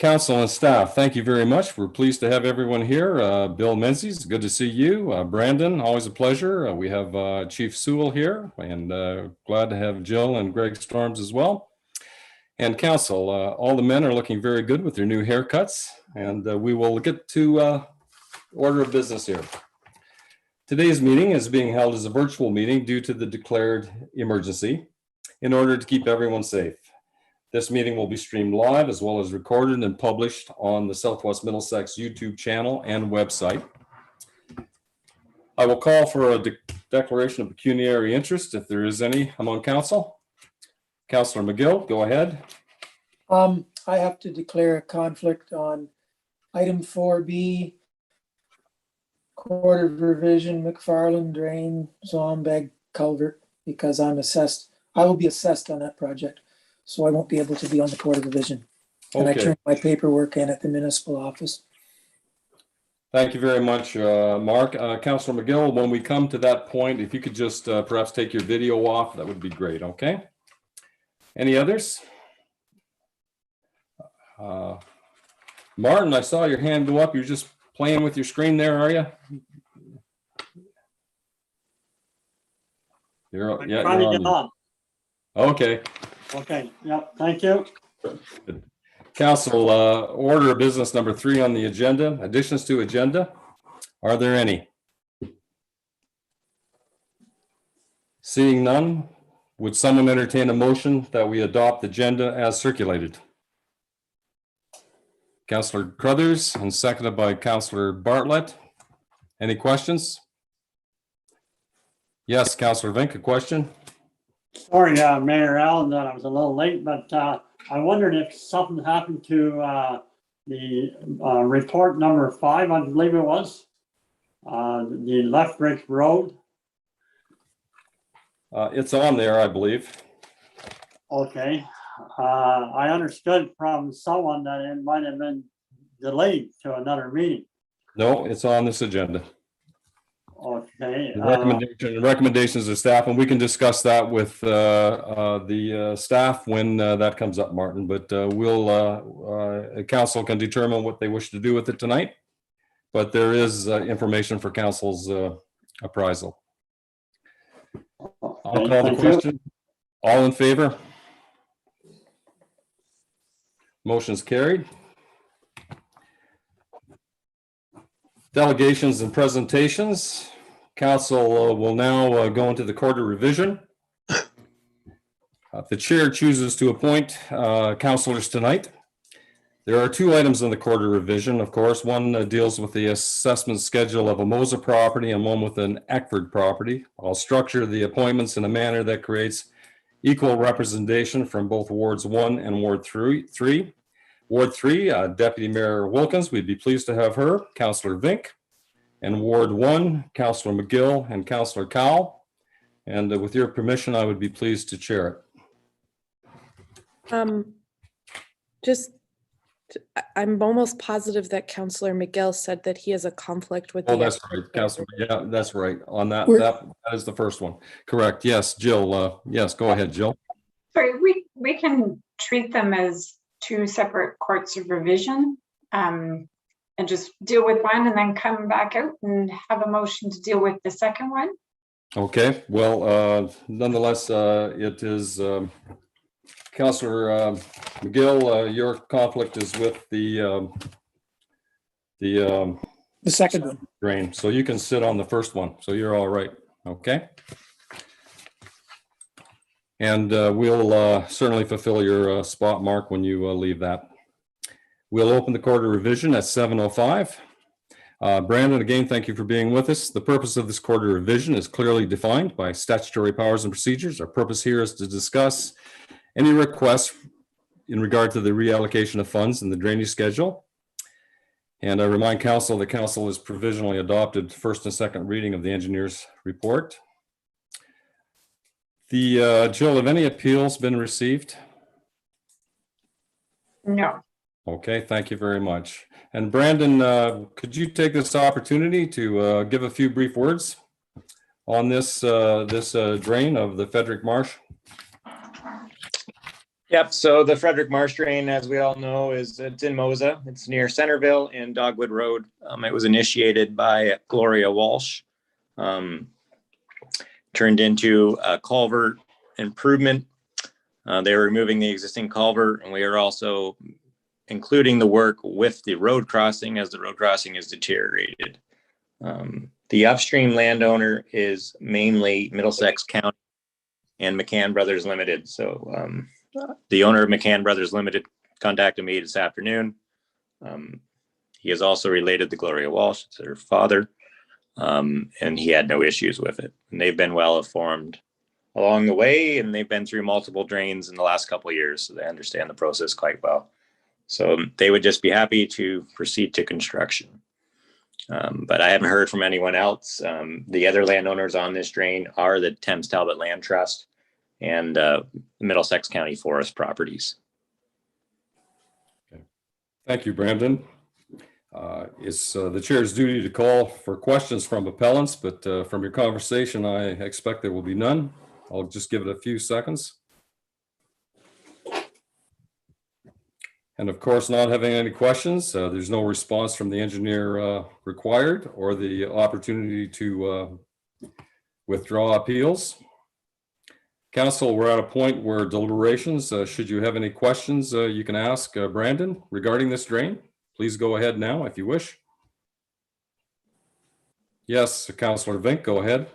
Council and staff, thank you very much. We're pleased to have everyone here. Bill Menzies, good to see you. Brandon, always a pleasure. We have Chief Sewell here, and glad to have Jill and Greg Storms as well. And council, all the men are looking very good with their new haircuts, and we will get to order of business here. Today's meeting is being held as a virtual meeting due to the declared emergency in order to keep everyone safe. This meeting will be streamed live as well as recorded and published on the Southwest Middlesex YouTube channel and website. I will call for a declaration of pecuniary interest if there is any among council. Councillor McGill, go ahead. I have to declare a conflict on item 4B, Court of Revision, McFarland Drain, Zombeg Culvert, because I will be assessed on that project. So I won't be able to be on the Court of Revision. And I turned my paperwork in at the municipal office. Thank you very much, Mark. Councillor McGill, when we come to that point, if you could just perhaps take your video off, that would be great, okay? Any others? Martin, I saw your hand go up. You're just playing with your screen there, are you? You're on. Okay. Okay, yep, thank you. Council, order of business number 3 on the agenda, additions to agenda. Are there any? Seeing none, would someone entertain a motion that we adopt the agenda as circulated? Councillor Crothers and seconded by Councillor Bartlett. Any questions? Yes, Councillor Vink, a question? Sorry, Mayor Allen, that I was a little late, but I wondered if something happened to the report number 5, I believe it was, the Left Ridge Road. It's on there, I believe. Okay. I understood from someone that it might have been delayed to another meeting. No, it's on this agenda. Okay. Recommendations of staff, and we can discuss that with the staff when that comes up, Martin. But council can determine what they wish to do with it tonight. But there is information for council's appraisal. I'll call the question. All in favor? Motion's carried. Delegations and presentations. Council will now go into the Court of Revision. The chair chooses to appoint councilors tonight. There are 2 items in the Court of Revision, of course. One deals with the assessment schedule of a Moser property and one with an Eckford property. I'll structure the appointments in a manner that creates equal representation from both Wards 1 and Ward 3. Ward 3, Deputy Mayor Wilkins, we'd be pleased to have her. Councillor Vink. And Ward 1, Councillor McGill and Councillor Cowell. And with your permission, I would be pleased to chair it. I'm almost positive that Councillor McGill said that he has a conflict with. Oh, that's right, Councillor. Yeah, that's right. On that, that is the first one. Correct. Yes, Jill. Yes, go ahead, Jill. Sorry, we can treat them as 2 separate courts of revision. And just deal with one and then come back out and have a motion to deal with the second one. Okay, well, nonetheless, it is Councillor McGill, your conflict is with the second one. Drain, so you can sit on the first one, so you're all right, okay? And we'll certainly fulfill your spot, Mark, when you leave that. We'll open the Court of Revision at 7:05. Brandon, again, thank you for being with us. The purpose of this Court of Revision is clearly defined by statutory powers and procedures. Our purpose here is to discuss any requests in regard to the reallocation of funds in the drainage schedule. And I remind council that council has provisionally adopted first and second reading of the engineer's report. Jill, have any appeals been received? No. Okay, thank you very much. And Brandon, could you take this opportunity to give a few brief words on this drain of the Frederick Marsh? Yep, so the Frederick Marsh drain, as we all know, it's in Mosa. It's near Centerville and Dogwood Road. It was initiated by Gloria Walsh. Turned into a culvert improvement. They were removing the existing culvert, and we are also including the work with the road crossing as the road crossing is deteriorated. The upstream landowner is mainly Middlesex County and McCann Brothers Limited. So the owner of McCann Brothers Limited contacted me this afternoon. He is also related to Gloria Walsh, it's her father, and he had no issues with it. And they've been well informed along the way, and they've been through multiple drains in the last couple of years, so they understand the process quite well. So they would just be happy to proceed to construction. But I haven't heard from anyone else. The other landowners on this drain are the Thames Talbot Land Trust and Middlesex County Forest Properties. Okay. Thank you, Brandon. It's the chair's duty to call for questions from appellants, but from your conversation, I expect there will be none. I'll just give it a few seconds. And of course, not having any questions, there's no response from the engineer required or the opportunity to withdraw appeals. Council, we're at a point where deliberations, should you have any questions, you can ask Brandon regarding this drain. Please go ahead now if you wish. Yes, Councillor Vink, go ahead.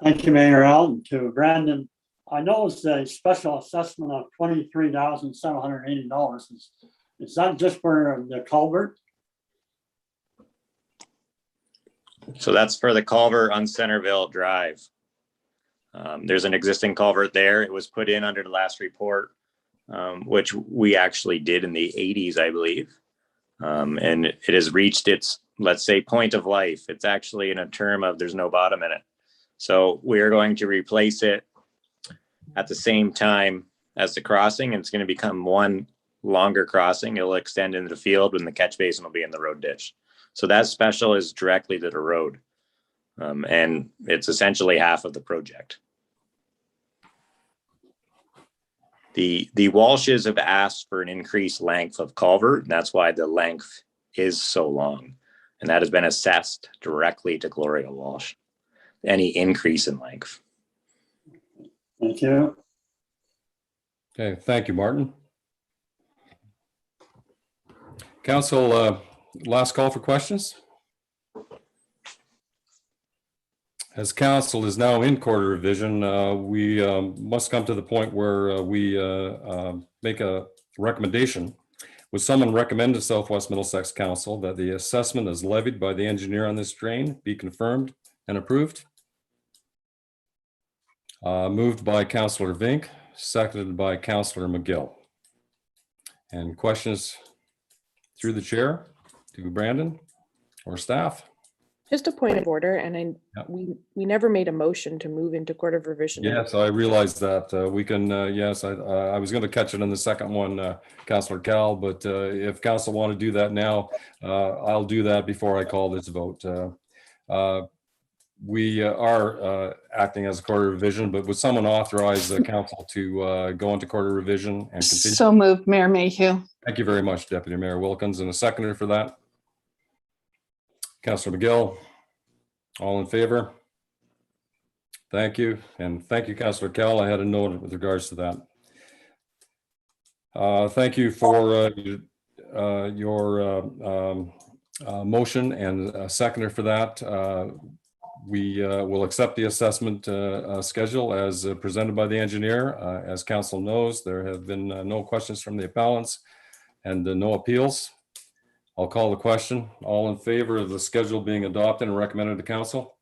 Thank you, Mayor Allen. To Brandon, I noticed a special assessment of $23,780. Is that just for the culvert? So that's for the culvert on Centerville Drive. There's an existing culvert there. It was put in under the last report, which we actually did in the 80s, I believe. And it has reached its, let's say, point of life. It's actually in a term of there's no bottom in it. So we are going to replace it at the same time as the crossing, and it's going to become one longer crossing. It'll extend into the field when the catch basin will be in the road ditch. So that special is directly to the road. And it's essentially half of the project. The Walshes have asked for an increased length of culvert, and that's why the length is so long. And that has been assessed directly to Gloria Walsh, any increase in length. Thank you. Okay, thank you, Martin. Council, last call for questions. As council is now in quarter revision, we must come to the point where we make a recommendation. Would someone recommend to Southwest Middlesex Council that the assessment as levied by the engineer on this drain be confirmed and approved? Moved by Councillor Vink, seconded by Councillor McGill. And questions through the chair to Brandon or staff? Just a point of order, and we never made a motion to move into court of revision. Yes, I realize that. We can, yes, I was going to catch it in the second one, Councillor Cal, but if council want to do that now, I'll do that before I call this vote. We are acting as a court of revision, but would someone authorize the council to go into court of revision and continue? So moved, Mayor Mayhew. Thank you very much, Deputy Mayor Wilkins, and a seconder for that. Councillor McGill, all in favor? Thank you. And thank you, Councillor Kell. I had a note with regards to that. Thank you for your motion and a seconder for that. We will accept the assessment schedule as presented by the engineer. As council knows, there have been no questions from the appellants and no appeals. I'll call the question. All in favor of the schedule being adopted and recommended to council?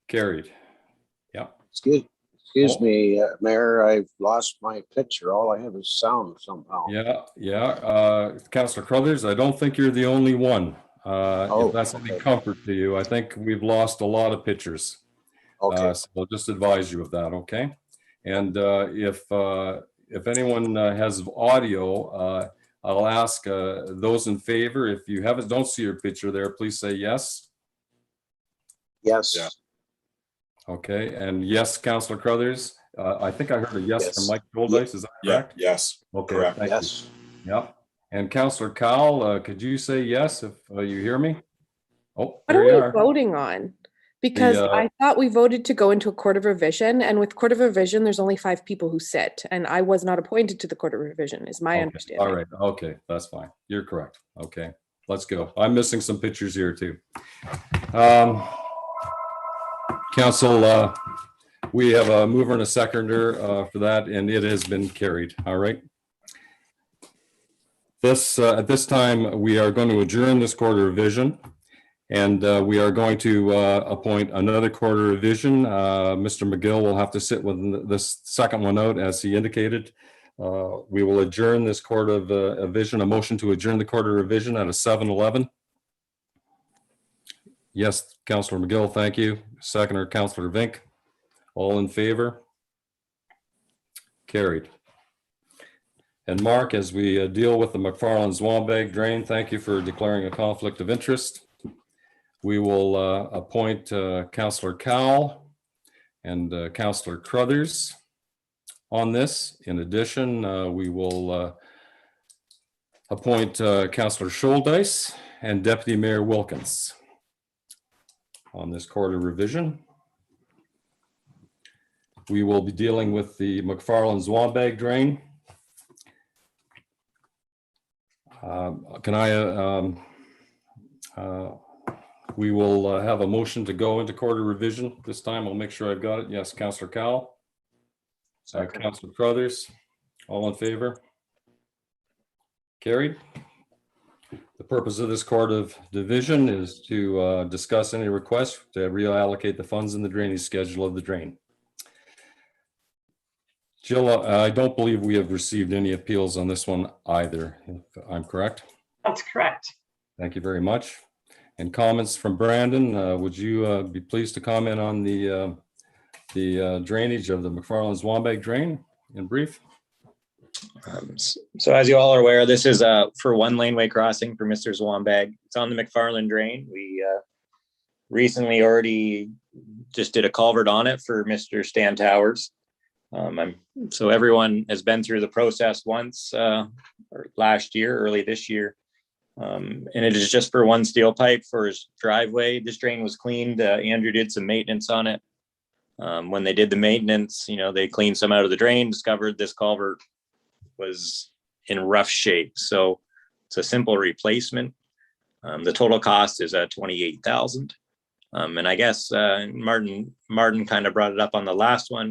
Carried. Yeah. Excuse me, Mayor, I've lost my picture. All I have is sound somehow. Yeah. Councillor Crothers, I don't think you're the only one. If that's any comfort to you, I think we've lost a lot of pictures. Okay. So I'll just advise you of that, okay? And if anyone has audio, I'll ask those in favor. If you don't see your picture there, please say yes. Yes. Okay, and yes, Counselor Crothers, I think I heard a yes from Yes. Mike Goldice, is that Yeah, correct? yes, Okay, correct. thank you. Yes. Yep. And Counselor Cowell, could you say yes if you hear me? Oh, What there are you we are. voting on? Because I thought we voted to go into a court of revision, and with court of revision, there's only 5 people who sit, and I was not appointed to the court of revision, is my Okay, understanding. all right, okay, that's fine. You're correct. Okay, let's go. I'm missing some pictures here too. Council, we have a mover and a seconder for that, and it has been carried. All right. At this time, we are going to adjourn this court of revision, and we are going to appoint another court of revision. Mr. McGill will have to sit with this second one out, as he indicated. We will adjourn this court of revision, a motion to adjourn the court of revision at a 7:11. Yes, Councillor McGill, thank you. Seconder, Councillor Vink. All in favor? Carried. And Mark, as we deal with the McFarland-Zwanbag drain, thank you for declaring a conflict of interest. We will appoint Councillor Cowell and Councillor Crothers on this. In addition, we will appoint Councillor Scholdice and Deputy Mayor Wilkins on this court of revision. We will be dealing with the McFarland-Zwanbag drain. We will have a motion to go into court of revision this time. I'll make sure I've got it. Yes, Councillor Cowell. Councillor Crothers. All in favor? Carried. The purpose of this court of division is to discuss any requests to reallocate the funds in the drainage schedule of the drain. Jill, I don't believe we have received any appeals on this one either, if I'm correct. That's correct. Thank you very much. And comments from Brandon, would you be pleased to comment on the drainage of the McFarland-Zwanbag drain in brief? So as you all are aware, this is for one laneway crossing for Mr. Zwanbag. It's on the McFarland drain. We recently already just did a culvert on it for Mr. Stan Towers. So everyone has been through the process once or last year, early this year. And it is just for one steel pipe for his driveway. This drain was cleaned. Andrew did some maintenance on it. When they did the maintenance, they cleaned some out of the drain, discovered this culvert was in rough shape. So it's a simple replacement. The total cost is $28,000. And I guess Martin kind of brought it up on the last one.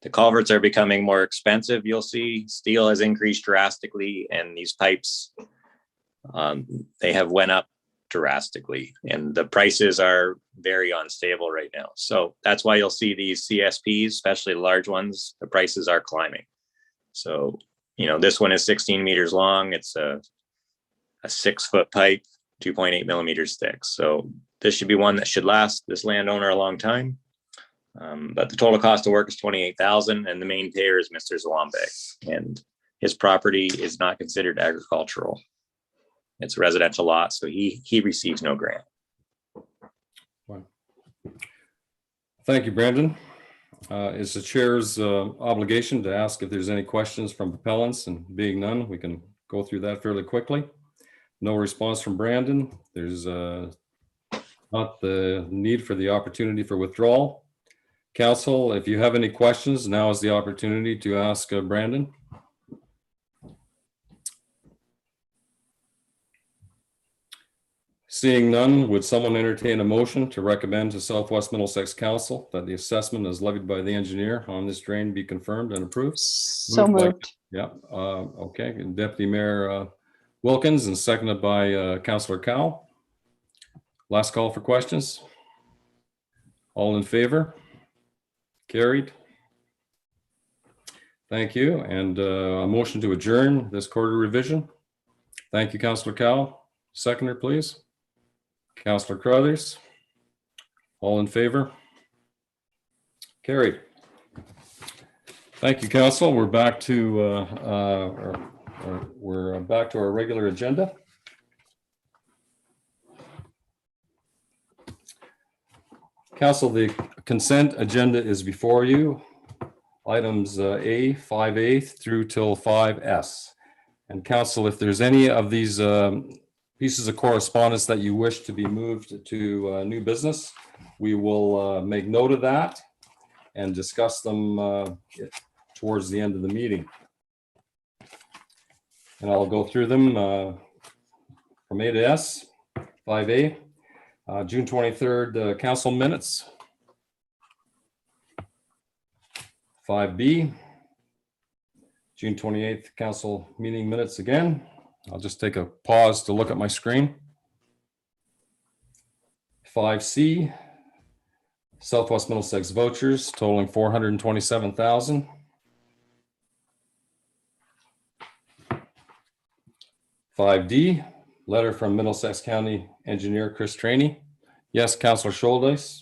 The culverts are becoming more expensive. You'll see steel has increased drastically, and these pipes, they have went up drastically, and the prices are very unstable right now. So that's why you'll see these CSPs, especially the large ones, the prices are climbing. So, this one is 16 meters long. It's a 6-foot pipe, 2.8 millimeters thick. So this should be one that should last this landowner a long time. But the total cost of work is $28,000, and the main payer is Mr. Zwanbag, and his property is not considered agricultural. It's a residential lot, so he receives no grant. Thank you, Brandon. It's the chair's obligation to ask if there's any questions from appellants, and being none, we can go through that fairly quickly. No response from Brandon. There's not the need for the opportunity for withdrawal. Council, if you have any questions, now is the opportunity to ask Brandon. Seeing none, would someone entertain a motion to recommend to Southwest Middlesex Council that the assessment as levied by the engineer on this drain be confirmed and approved? So moved. Yeah, okay. And Deputy Mayor Wilkins, and seconded by Councillor Cowell. Last call for questions. All in favor? Carried. Thank you. And a motion to adjourn this quarter revision. Thank you, Councillor Cowell. Seconder, please. Councillor Crothers. All in favor? Carried. Thank you, Council. We're back to our regular agenda. Council, the consent agenda is before you. Items A, 5A through till 5S. And council, if there's any of these pieces of correspondence that you wish to be moved to new business, we will make note of that and discuss them towards the end of the meeting. And I'll go through them from A to S. 5A, June 23rd council minutes. 5B, June 28th council meeting minutes again. I'll just take a pause to look at my screen. 5C, Southwest Middlesex vouchers totaling $427,000. 5D, letter from Middlesex County Engineer Chris Trainey. Yes, Councillor Scholdice.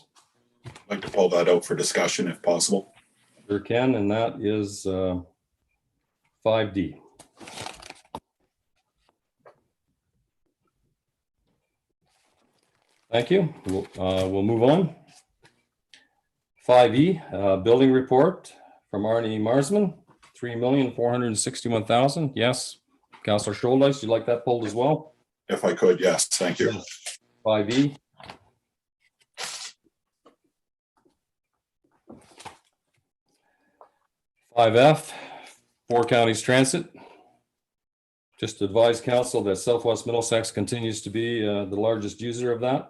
I'd like to pull that out for discussion if possible. Sure can, and that is 5D. Thank you. We'll move on. 5E, building report from Arnie Marsman, $3,461,000. Yes, Councillor Scholdice, you'd like that pulled as well? If I could, yes, thank you. 5E. F, Four Counties Transit. Just to advise council that Southwest Middlesex continues to be the largest user of that.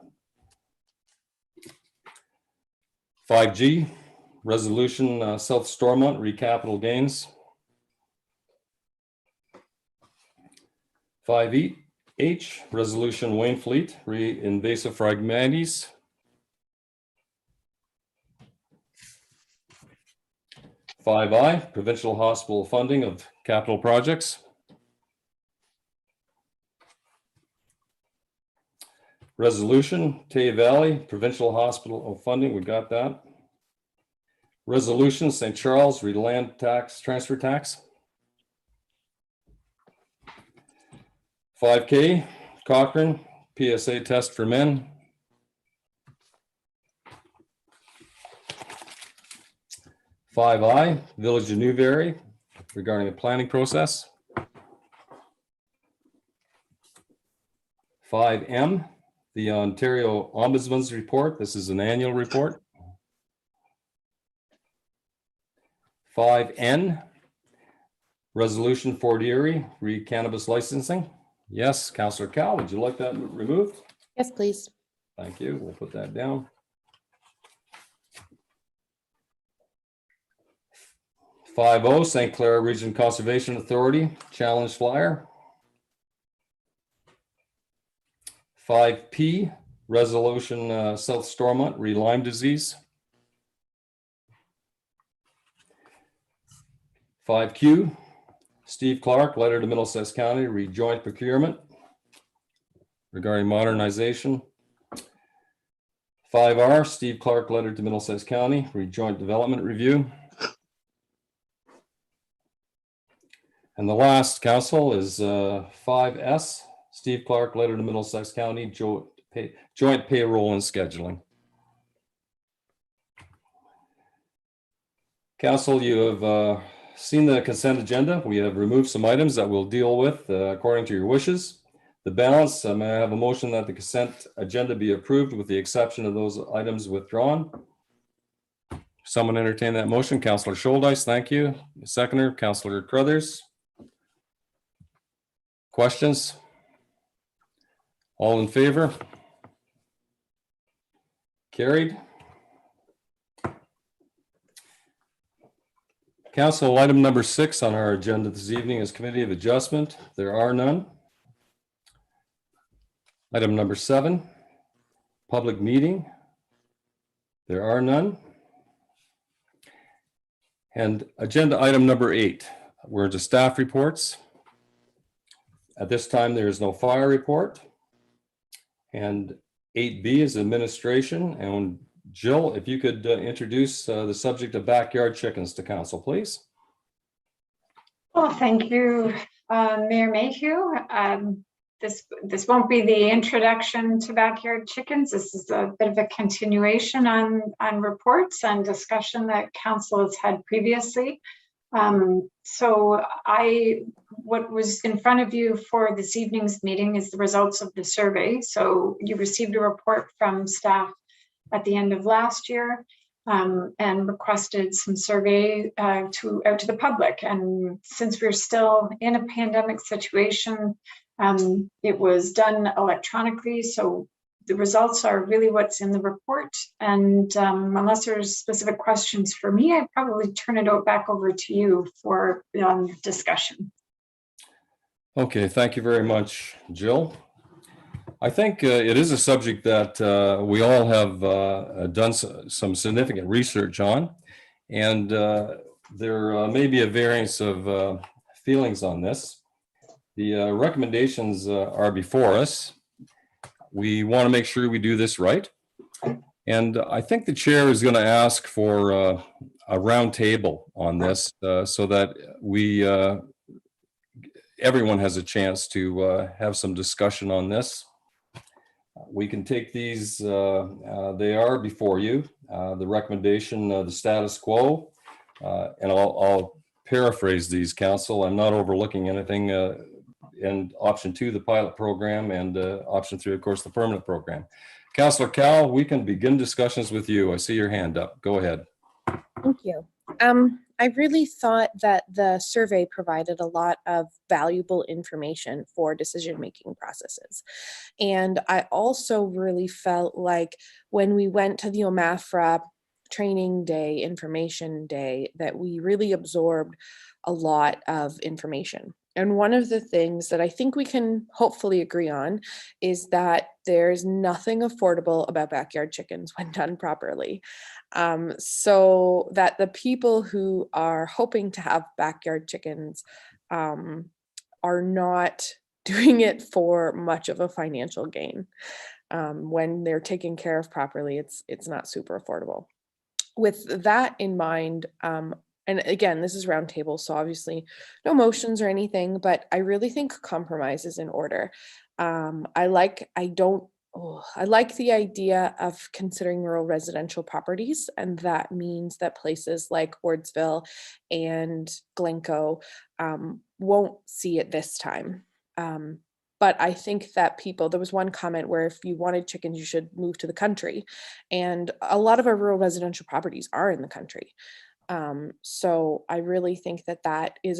5G, resolution South Stormont recapital gains. 5H, resolution Wainfleet re-invasive phragmites. 5I, provincial hospital funding of capital projects. Resolution, Tay Valley Provincial Hospital funding, we got that. Resolution, St. Charles land tax, transfer tax. 5K, Cochrane, PSA test for men. 5I, Village of Newberry, regarding the planning process. 5M, the Ontario Ombudsman's report. This is an annual report. 5N, resolution Fort Erie, re-cannabis licensing. Yes, Councillor Cal, would you like that removed? Yes, please. Thank you. We'll put that down. 5O, St. Clair Region Conservation Authority, challenge flyer. 5P, resolution South Stormont, re-Lyme disease. 5Q, Steve Clark, letter to Middlesex County, re-joint procurement regarding modernization. 5R, Steve Clark, letter to Middlesex County, re-joint development review. And the last, council, is 5S, Steve Clark, letter to Middlesex County, joint payroll and scheduling. Council, you have seen the consent agenda. We have removed some items that we'll deal with according to your wishes. The balance, may I have a motion that the consent agenda be approved with the exception of those items withdrawn? Someone entertain that motion. Councillor Scholdice, thank you. Seconder, Councillor Crothers. Questions? All in favor? Carried. Council, item number 6 on our agenda this evening is Committee of Adjustment. There are none. Item number 7, public meeting. There are none. And agenda item number 8, we're into staff reports. At this time, there is no fire report. And 8B is administration. And Jill, if you could introduce the subject of backyard chickens to council, please. Well, thank you, Mayor Mayhew. this won't be the introduction to backyard chickens. This is a bit of a continuation on reports and discussion that council has had previously. So what was in front of you for this evening's meeting is the results of the survey. So you received a report from staff at the end of last year, and requested some survey out to the public. And since we're still in a pandemic situation, it was done electronically. So the results are really what's in the report. And unless there's specific questions for me, I'd probably turn it back over to you for discussion. Okay, thank you very much, Jill. I think it is a subject that we all have done some significant research on, and there may be a variance of feelings on this. The recommendations are before us. We want to make sure we do this right. And I think the chair is going to ask for a round table on this so that everyone has a chance to have some discussion on this. We can take these, they are before you, the recommendation, the status quo, and I'll paraphrase these, council. I'm not overlooking anything. And option 2, the pilot program, and option 3, of course, the permanent program. Councillor Cal, we can begin discussions with you. I see your hand up. Go ahead. Thank you. I really thought that the survey provided a lot of valuable information for decision-making processes. And I also really felt like when we went to the OMAFRA training day, information day, that we really absorbed a lot of information. And one of the things that I think we can hopefully agree on is that there's nothing affordable about backyard chickens when done properly. So that the people who are hoping to have backyard chickens are not doing it for much of a financial gain. When they're taken care of properly, it's not super affordable. With that in mind, and again, this is roundtable, so obviously no motions or anything, but I really think compromise is in order. I like the idea of considering rural residential properties, and that means that places like Wardsville and Glencoe won't see it this time. But I think that there was one comment where if you wanted chickens, you should move to the country. And a lot of our rural residential properties are in the country. So I really think that is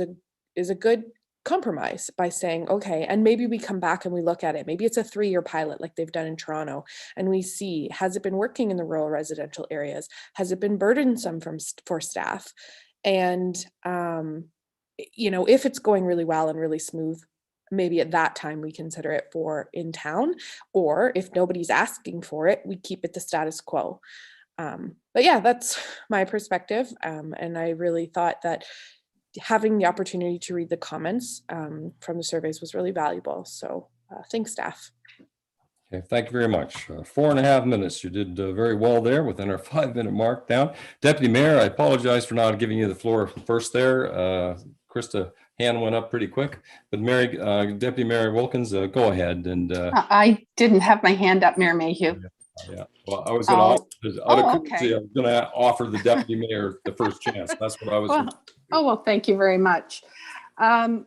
a good compromise by saying, okay, and maybe we come back and we look at it. Maybe it's a 3-year pilot like they've done in Toronto, and we see, has it been working in the rural residential areas? Has it been burdensome for staff? And, if it's going really well and really smooth, maybe at that time we consider it for in town, or if nobody's asking for it, we keep it the status quo. But yeah, that's my perspective. And I really thought that having the opportunity to read the comments from the surveys was really valuable. So thanks, staff. Okay, thank you very much. 4.5 minutes. You did very well there within our 5-minute mark down. Deputy Mayor, I apologize for not giving you the floor first there. Krista, hand went up pretty quick, but Deputy Mayor Wilkins, go ahead. And I didn't have my hand up, Mayor Mayhew. Yeah, well, I was going to okay. I was going to offer the deputy mayor the first chance. That's what I was. Well, thank you very much. I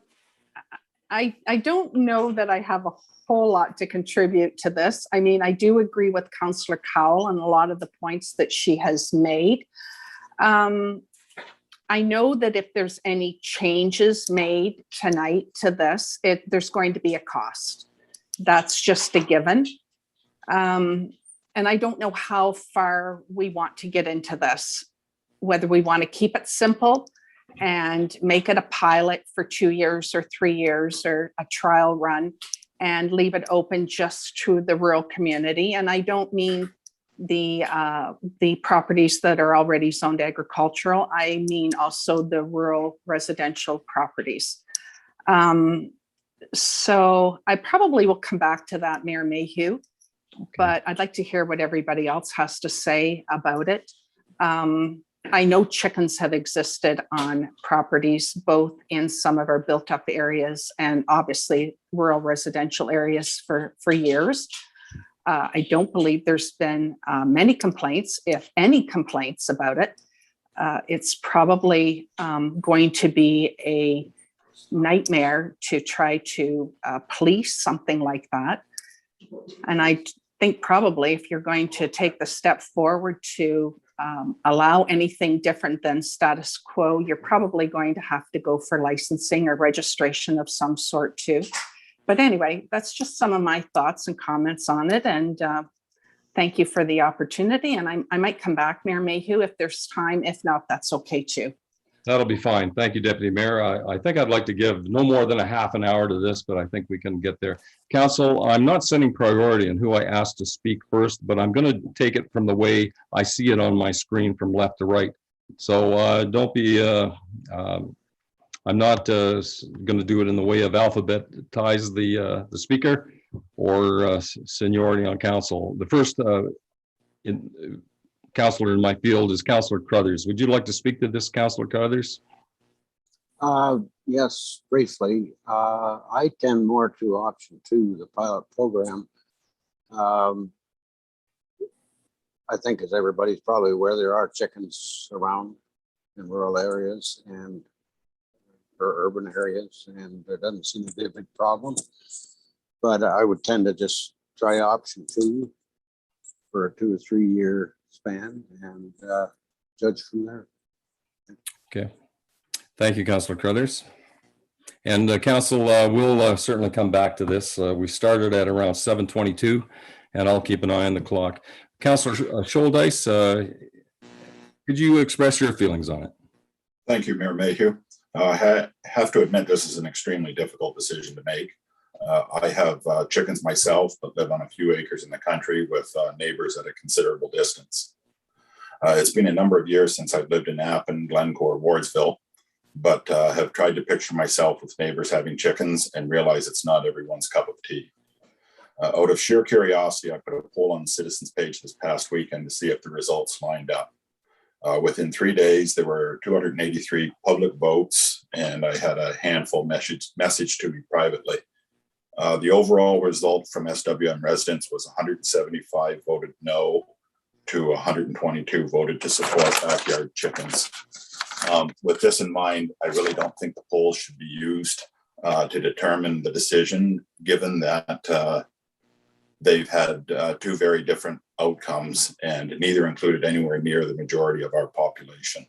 don't know that I have a whole lot to contribute to this. I mean, I do agree with Councillor Cowell and a lot of the points that she has made. I know that if there's any changes made tonight to this, there's going to be a cost. That's just a given. And I don't know how far we want to get into this, whether we want to keep it simple and make it a pilot for 2 years or 3 years or a trial run and leave it open just to the rural community. And I don't mean the properties that are already zoned agricultural. I mean also the rural residential properties. So I probably will come back to that, Mayor Mayhew. But I'd like to hear what everybody else has to say about it. I know chickens have existed on properties, both in some of our built up areas and obviously rural residential areas for years. I don't believe there's been many complaints, if any complaints about it. It's probably going to be a nightmare to try to police something like that. And I think probably if you're going to take the step forward to allow anything different than status quo, you're probably going to have to go for licensing or registration of some sort too. But anyway, that's just some of my thoughts and comments on it. And thank you for the opportunity. And I might come back, Mayor Mayhew, if there's time. If not, that's okay too. That'll be fine. Thank you, Deputy Mayor. I think I'd like to give no more than a half an hour to this, but I think we can get there. Council, I'm not setting priority in who I asked to speak first, but I'm going to take it from the way I see it on my screen from left to right. So don't be, I'm not going to do it in the way of alphabetize the speaker or seniority on council. The first counselor in my field is Councillor Crothers. Would you like to speak to this, Councillor Crothers? Yes, briefly. I tend more to option 2, the pilot program. I think, as everybody's probably aware, there are chickens around in rural areas and or urban areas, and there doesn't seem to be a big problem. But I would tend to just try option 2 for a 2 or 3 year span and judge from there. Okay. Thank you, Councillor Crothers. And Council will certainly come back to this. We started at around 7:22, and I'll keep an eye on the clock. Councillor Scholdice, could you express your feelings on it? Thank you, Mayor Mayhew. I have to admit this is an extremely difficult decision to make. I have chickens myself, but live on a few acres in the country with neighbors at a considerable distance. It's been a number of years since I've lived in Appin, Glencore, Wardsville, but have tried to picture myself with neighbors having chickens and realize it's not everyone's cup of tea. Out of sheer curiosity, I put a poll on the citizens page this past weekend to see if the results lined up. Within 3 days, there were 283 public votes, and I had a handful message to me privately. The overall result from SWM residents was 175 voted no to 122 voted to support backyard chickens. With this in mind, I really don't think the polls should be used to determine the decision, given that they've had 2 very different outcomes and neither included anywhere near the majority of our population.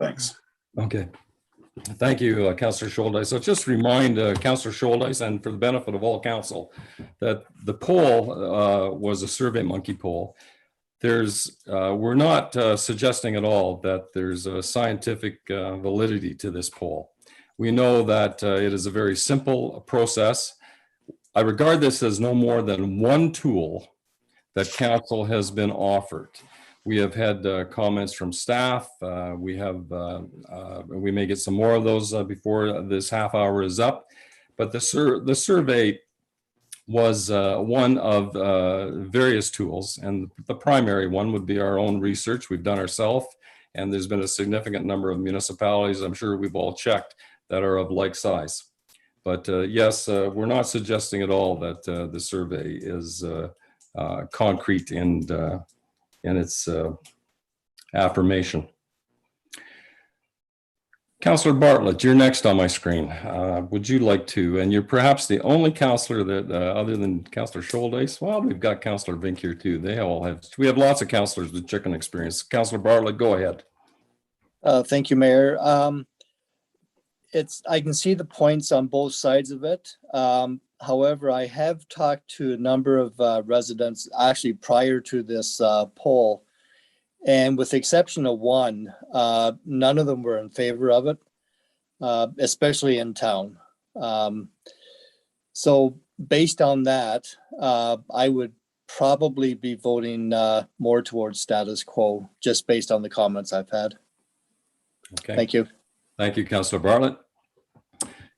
Thanks. Okay. Thank you, Councillor Scholdice. So just remind Councillor Scholdice, and for the benefit of all council, that the poll was a SurveyMonkey poll. We're not suggesting at all that there's a scientific validity to this poll. We know that it is a very simple process. I regard this as no more than one tool that council has been offered. We have had comments from staff. We may get some more of those before this half hour is up. But the survey was one of various tools, and the primary one would be our own research we've done ourselves. And there's been a significant number of municipalities, I'm sure we've all checked, that are of like size. But yes, we're not suggesting at all that the survey is concrete in its affirmation. Councillor Bartlett, you're next on my screen. Would you like to, and you're perhaps the only councillor that, other than Councillor Scholdice, well, we've got Councillor Vink here too. They all have, we have lots of councillors with chicken experience. Councillor Bartlett, go ahead. Thank you, Mayor. I can see the points on both sides of it. However, I have talked to a number of residents actually prior to this poll, and with the exception of one, none of them were in favor of it, especially in town. So based on that, I would probably be voting more towards status quo, just based on the comments I've had. Okay. Thank you. Thank you, Councillor Bartlett.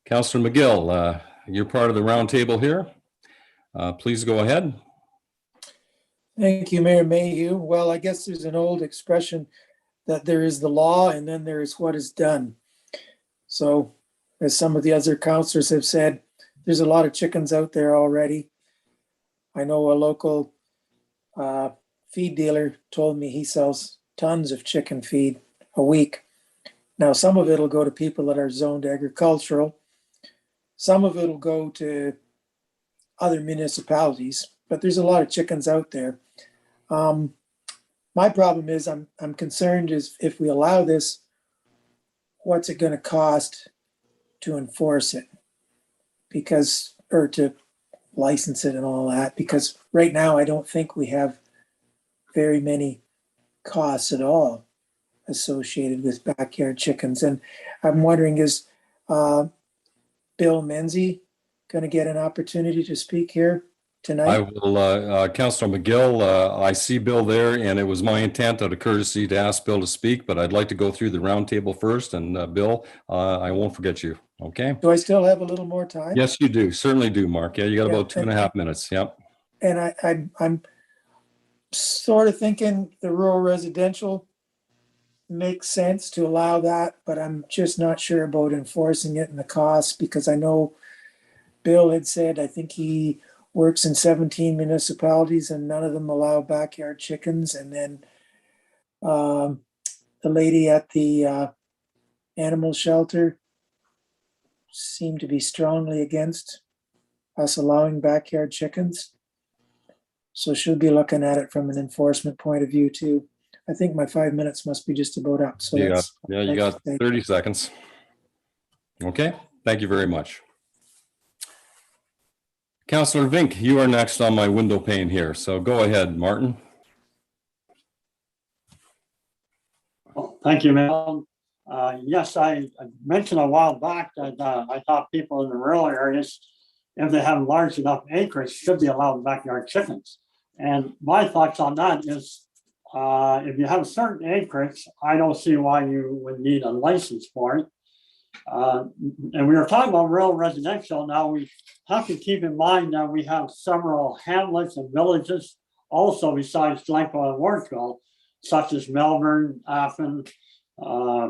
Councillor McGill, you're part of the round table here. Please go ahead. Thank you, Mayor Mayhew. Well, I guess there's an old expression that there is the law and then there is what is done. So as some of the other counselors have said, there's a lot of chickens out there already. I know a local feed dealer told me he sells tons of chicken feed a week. Now, some of it will go to people that are zoned agricultural. Some of it will go to other municipalities, but there's a lot of chickens out there. My problem is I'm concerned is if we allow this, what's it going to cost to enforce it? Because, or to license it and all that, because right now I don't think we have very many costs at all associated with backyard chickens. And I'm wondering, is Bill Menzies going to get an opportunity to speak here I tonight? will, Councilor McGill, I see Bill there, and it was my intent out of courtesy to ask Bill to speak, but I'd like to go through the roundtable first, and Bill, I won't forget you, okay? Do I still have a little more time? Yes, you do, certainly do, Mark. Yeah, you got Yeah, about 2.5 minutes, yep. And I'm sort of thinking the rural residential makes sense to allow that, but I'm just not sure about enforcing it and the cost, because I know Bill had said, I think he works in 17 municipalities and none of them allow backyard chickens. And then the lady at the animal shelter seemed to be strongly against us allowing backyard chickens. So she'll be looking at it from an enforcement point of view too. I think my 5 minutes must be just about up. So You got, that's, yeah, you got 30 seconds. Okay, thank you very much. Councilor Vink, you are next on my window pane here, so go ahead, Martin. Well, thank you, Mel. Yes, I mentioned a while back that I thought people in the rural areas, if they have large enough acreage, should be allowed backyard chickens. And my thoughts on that is, if you have a certain acreage, I don't see why you would need a license for it. And we were talking about rural residential. Now we have to keep in mind that we have several hamlets and villages also besides Glencoe and Wardsville, such as Melbourne, Afton,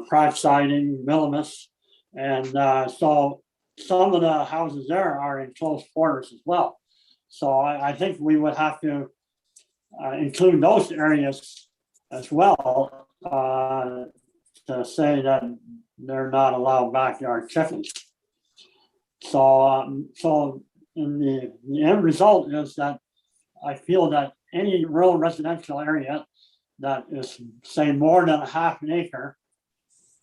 Pratt Siding, Millimus. And so some of the houses there are in close quarters as well. So I think we would have to include those areas as well to say that they're not allowed backyard chickens. So, so in the end result is that I feel that any rural residential area that is, say, more than a half an acre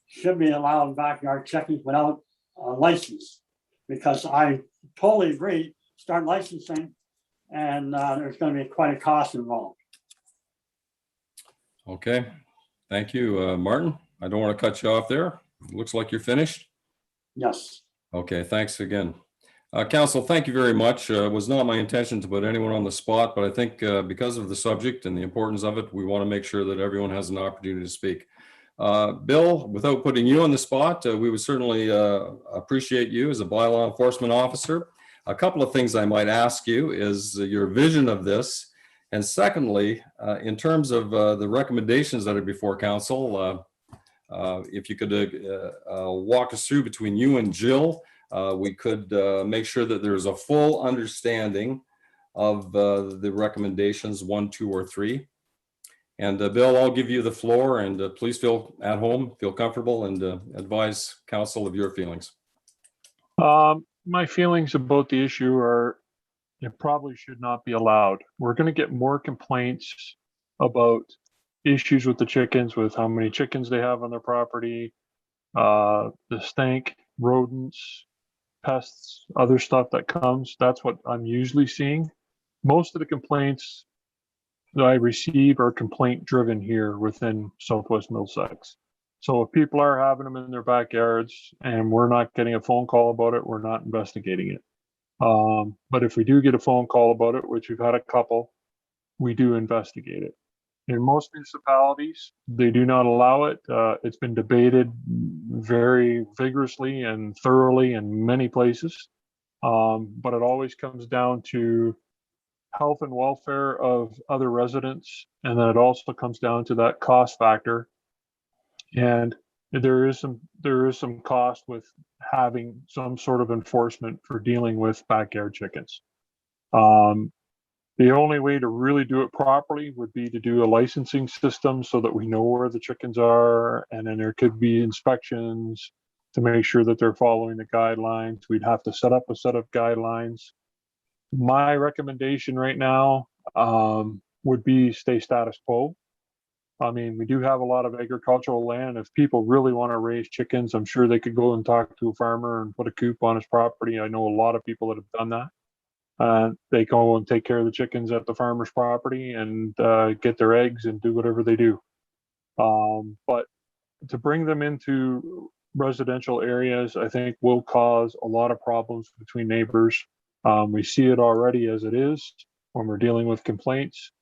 should be allowed backyard chickens without a license. Because I totally agree, start licensing and there's going to be quite a cost involved. Okay, thank you, Martin. I don't want to cut you off there. It looks like you're finished. Yes. Okay, thanks again. Council, thank you very much. It was not my intention to put anyone on the spot, but I think because of the subject and the importance of it, we want to make sure that everyone has an opportunity to speak. Bill, without putting you on the spot, we would certainly appreciate you as a bylaw enforcement officer. A couple of things I might ask you is your vision of this. And secondly, in terms of the recommendations that are before council, if you could walk us through between you and Jill, we could make sure that there's a full understanding of the recommendations 1, 2, or 3. And Bill, I'll give you the floor, and please feel at home, feel comfortable, and advise council of your feelings. My feelings about the issue are it probably should not be allowed. We're going to get more complaints about issues with the chickens, with how many chickens they have on their property, the stank, rodents, pests, other stuff that comes. That's what I'm usually seeing. Most of the complaints that I receive are complaint driven here within Southwest Middlesex. So if people are having them in their backyards and we're not getting a phone call about it, we're not investigating it. But if we do get a phone call about it, which we've had a couple, we do investigate it. In most municipalities, they do not allow it. It's been debated very vigorously and thoroughly in many places. But it always comes down to health and welfare of other residents. And then it also comes down to that cost factor. And there is some cost with having some sort of enforcement for dealing with backyard chickens. The only way to really do it properly would be to do a licensing system so that we know where the chickens are, and then there could be inspections to make sure that they're following the guidelines. We'd have to set up a set of guidelines. My recommendation right now would be stay status quo. I mean, we do have a lot of agricultural land. If people really want to raise chickens, I'm sure they could go and talk to a farmer and put a coop on his property. I know a lot of people that have done that. They go and take care of the chickens at the farmer's property and get their eggs and do whatever they do. But to bring them into residential areas, I think will cause a lot of problems between neighbors. We see it already as it is when we're dealing with complaints.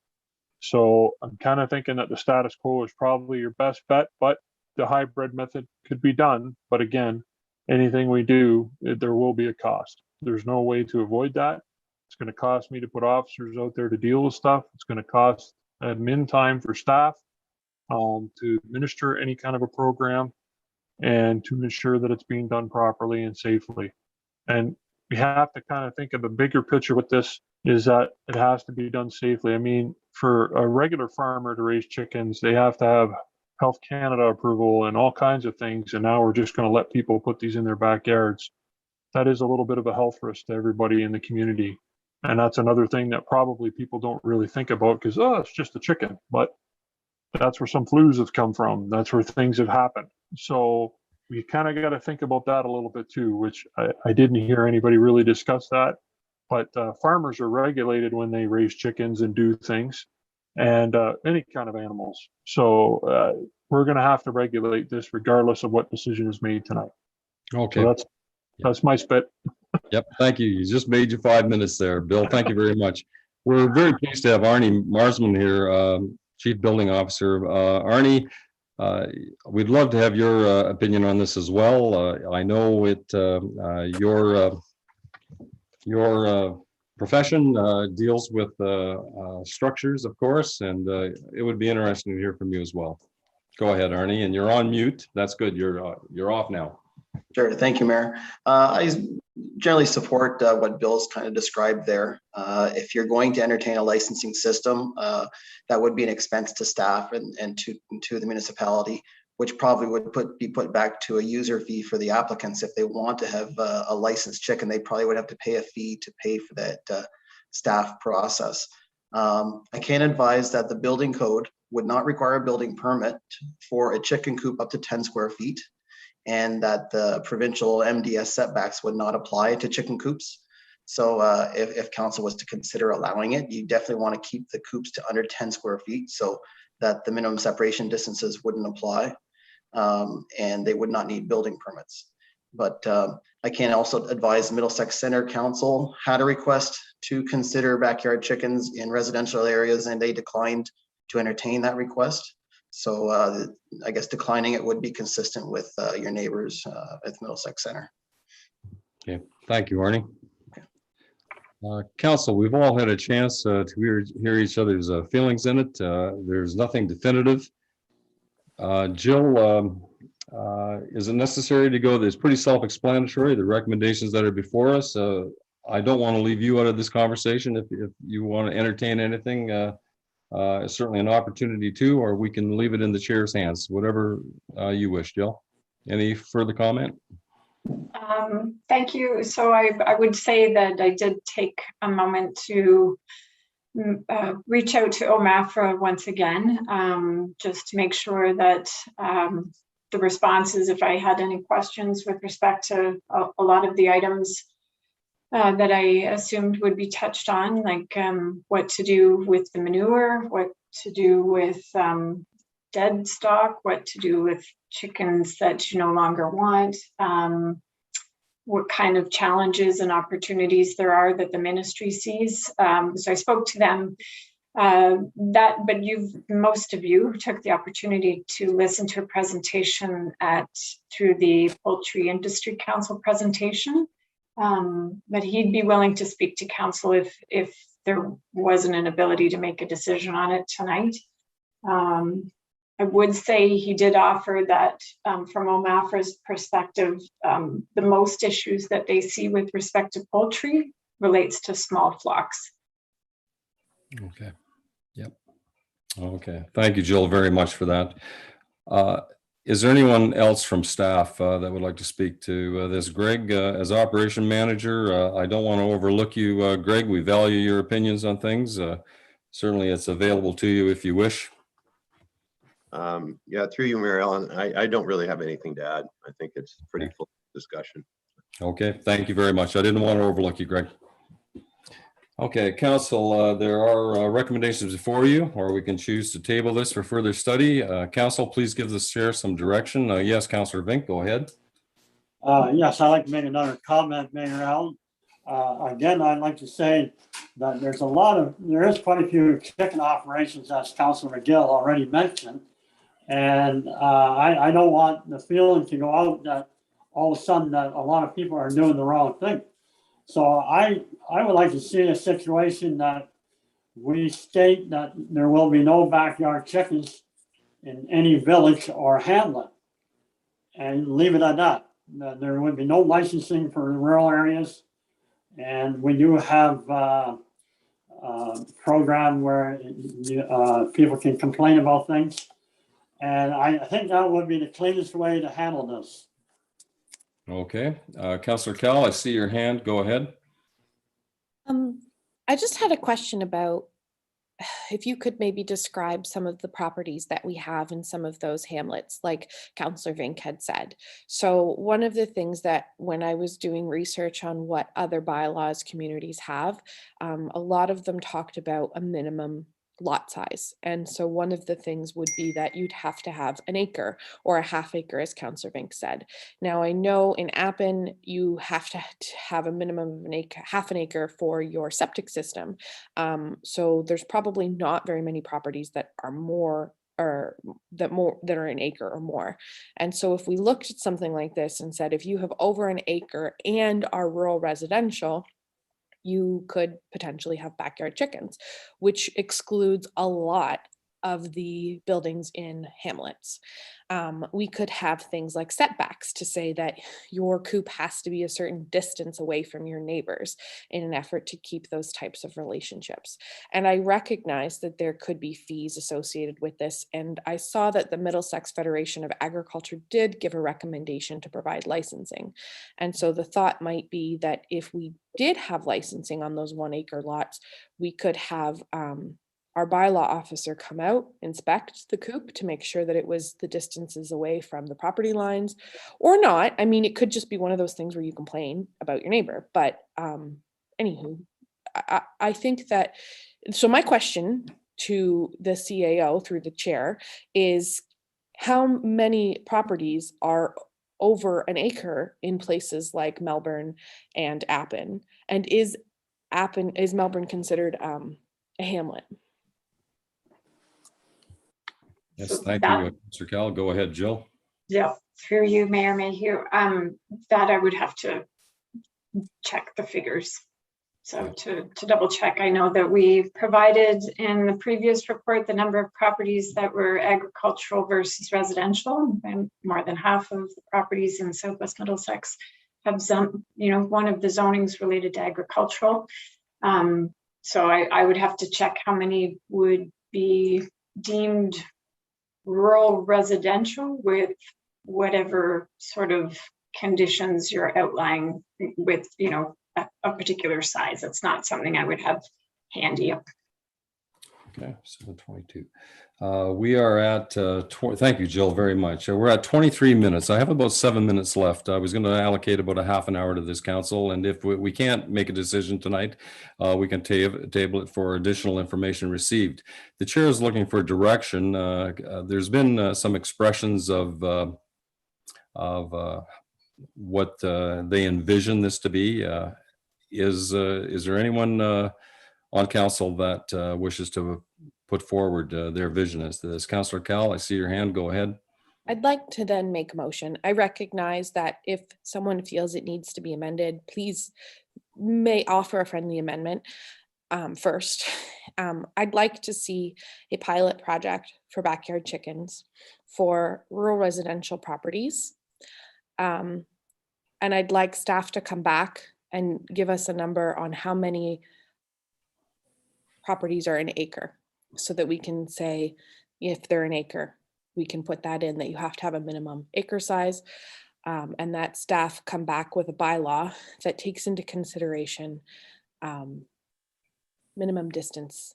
So I'm kind of thinking that the status quo is probably your best bet, but the hybrid method could be done. But again, anything we do, there will be a cost. There's no way to avoid that. It's going to cost me to put officers out there to deal with stuff. It's going to cost admin time for staff to administer any kind of a program and to ensure that it's being done properly and safely. And we have to kind of think of a bigger picture with this, is that it has to be done safely. I mean, for a regular farmer to raise chickens, they have to have Health Canada approval and all kinds of things. And now we're just going to let people put these in their backyards. That is a little bit of a health risk to everybody in the community. And that's another thing that probably people don't really think about because, oh, it's just a chicken. But that's where some flus have come from. That's where things have happened. So we kind of got to think about that a little bit too, which I didn't hear anybody really discuss that. But farmers are regulated when they raise chickens and do things, and any kind of animals. So we're going to have to regulate this regardless of what decision is made tonight. Okay. So that's my spit. Yep. Thank you. You just made your 5 minutes there, Bill. Thank you very much. We're very pleased to have Arnie Marsman here, Chief Building Officer. Arnie, we'd love to have your opinion on this as well. I know your profession deals with structures, of course, and it would be interesting to hear from you as well. Go ahead, Arnie, and you're on mute. That's good. You're off now. Sure. Thank you, Mayor. I generally support what Bill's kind of described there. If you're going to entertain a licensing system, that would be an expense to staff and to the municipality, which probably would be put back to a user fee for the applicants. If they want to have a licensed chicken, they probably would have to pay a fee to pay for that staff process. I can advise that the building code would not require a building permit for a chicken coop up to 10 square feet, and that the provincial MDS setbacks would not apply to chicken coops. So if council was to consider allowing it, you definitely want to keep the coops to under 10 square feet so that the minimum separation distances wouldn't apply, and they would not need building permits. But I can also advise Middlesex Center Council had a request to consider backyard chickens in residential areas, and they declined to entertain that request. So I guess declining it would be consistent with your neighbors at Middlesex Center. Okay, thank you, Arnie. Council, we've all had a chance to hear each other's feelings in it. There's nothing definitive. Jill, is it necessary to go? It's pretty self-explanatory, the recommendations that are before us. I don't want to leave you out of this conversation. If you want to entertain anything, it's certainly an opportunity to, or we can leave it in the chair's hands, whatever you wish. Jill, any further comment? Thank you. So I would say that I did take a moment to reach out to OMAFRA once again, just to make sure that the responses, if I had any questions with respect to a lot of the items that I assumed would be touched on, like what to do with the manure, what to do with dead stock, what to do with chickens that you no longer want, what kind of challenges and opportunities there are that the ministry sees. So I spoke to them but most of you took the opportunity to listen to a presentation through the Poultry Industry Council presentation. But he'd be willing to speak to council if there wasn't an ability to make a decision on it tonight. I would say he did offer that from OMAFRA's perspective, the most issues that they see with respect to poultry relates to small flocks. Okay. Yep. Okay. Thank you, Jill, very much for that. Is there anyone else from staff that would like to speak to this? Greg, as operation manager, I don't want to overlook you, Greg. We value your opinions on things. Certainly it's available to you if you wish. Yeah, through you, Mary Ellen, I don't really have anything to add. I think it's pretty full discussion. Okay, thank you very much. I didn't want to overlook you, Greg. Okay, council, there are recommendations before you, or we can choose to table this for further study. Council, please give the chair some direction. Yes, Councillor Vink, go ahead. Yes, I'd like to make another comment, Mayor Allen. Again, I'd like to say that there is quite a few chicken operations, as Councilor McGill already mentioned. And I don't want the feeling to go out that all of a sudden that a lot of people are doing the wrong thing. So I would like to see a situation that we state that there will be no backyard chickens in any village or hamlet, and leave it at that. There would be no licensing for rural areas. And we do have a program where people can complain about things. And I think that would be the cleanest way to handle this. Okay, Councillor Cal, I see your hand. Go ahead. I just had a question about if you could maybe describe some of the properties that we have in some of those hamlets, like Councillor Vink had said. So one of the things that when I was doing research on what other bylaws communities have, a lot of them talked about a minimum lot size. And so one of the things would be that you'd have to have an acre or a half acre, as Councillor Vink said. Now I know in Appin, you have to have a minimum of an acre, half an acre for your septic system. So there's probably not very many properties that are more or that are an acre or more. And so if we looked at something like this and said, if you have over an acre and are rural residential, you could potentially have backyard chickens, which excludes a lot of the buildings in hamlets. We could have things like setbacks to say that your coop has to be a certain distance away from your neighbors in an effort to keep those types of relationships. And I recognize that there could be fees associated with this. And I saw that the Middlesex Federation of Agriculture did give a recommendation to provide licensing. And so the thought might be that if we did have licensing on those 1 acre lots, we could have our bylaw officer come out, inspect the coop to make sure that it was the distances away from the property lines or not. I mean, it could just be one of those things where you complain about your neighbor, but anywho, I think that, so my question to the CAO through the chair is how many properties are over an acre in places like Melbourne and Appin? And is Melbourne considered a hamlet? Yes, So thank that- you, Mr. Cal. Go ahead, Jill. Yeah, through you, Mayor Mayhew. That I would have to check the figures. So to double check, I know that we provided in the previous report the number of properties that were agricultural versus residential, and more than half of the properties in Southwest Middlesex have some, one of the zonings related to agricultural. So I would have to check how many would be deemed rural residential with whatever sort of conditions you're outlining with, a particular size. It's not something I would have handy. Okay, 7:22. We are at, thank you, Jill, very much. We're at 23 minutes. I have about 7 minutes left. I was going to allocate about a half an hour to this council. And if we can't make a decision tonight, we can table it for additional information received. The chair is looking for direction. There's been some expressions of what they envision this to be. Is there anyone on council that wishes to put forward their vision as to this? Councillor Cal, I see your hand. Go ahead. I'd like to then make a motion. I recognize that if someone feels it needs to be amended, please may offer a friendly amendment. first. I'd like to see a pilot project for backyard chickens for rural residential properties. And I'd like staff to come back and give us a number on how many properties are an acre, so that we can say, if they're an acre, we can put that in, that you have to have a minimum acre size, and that staff come back with a bylaw that takes into consideration minimum distance,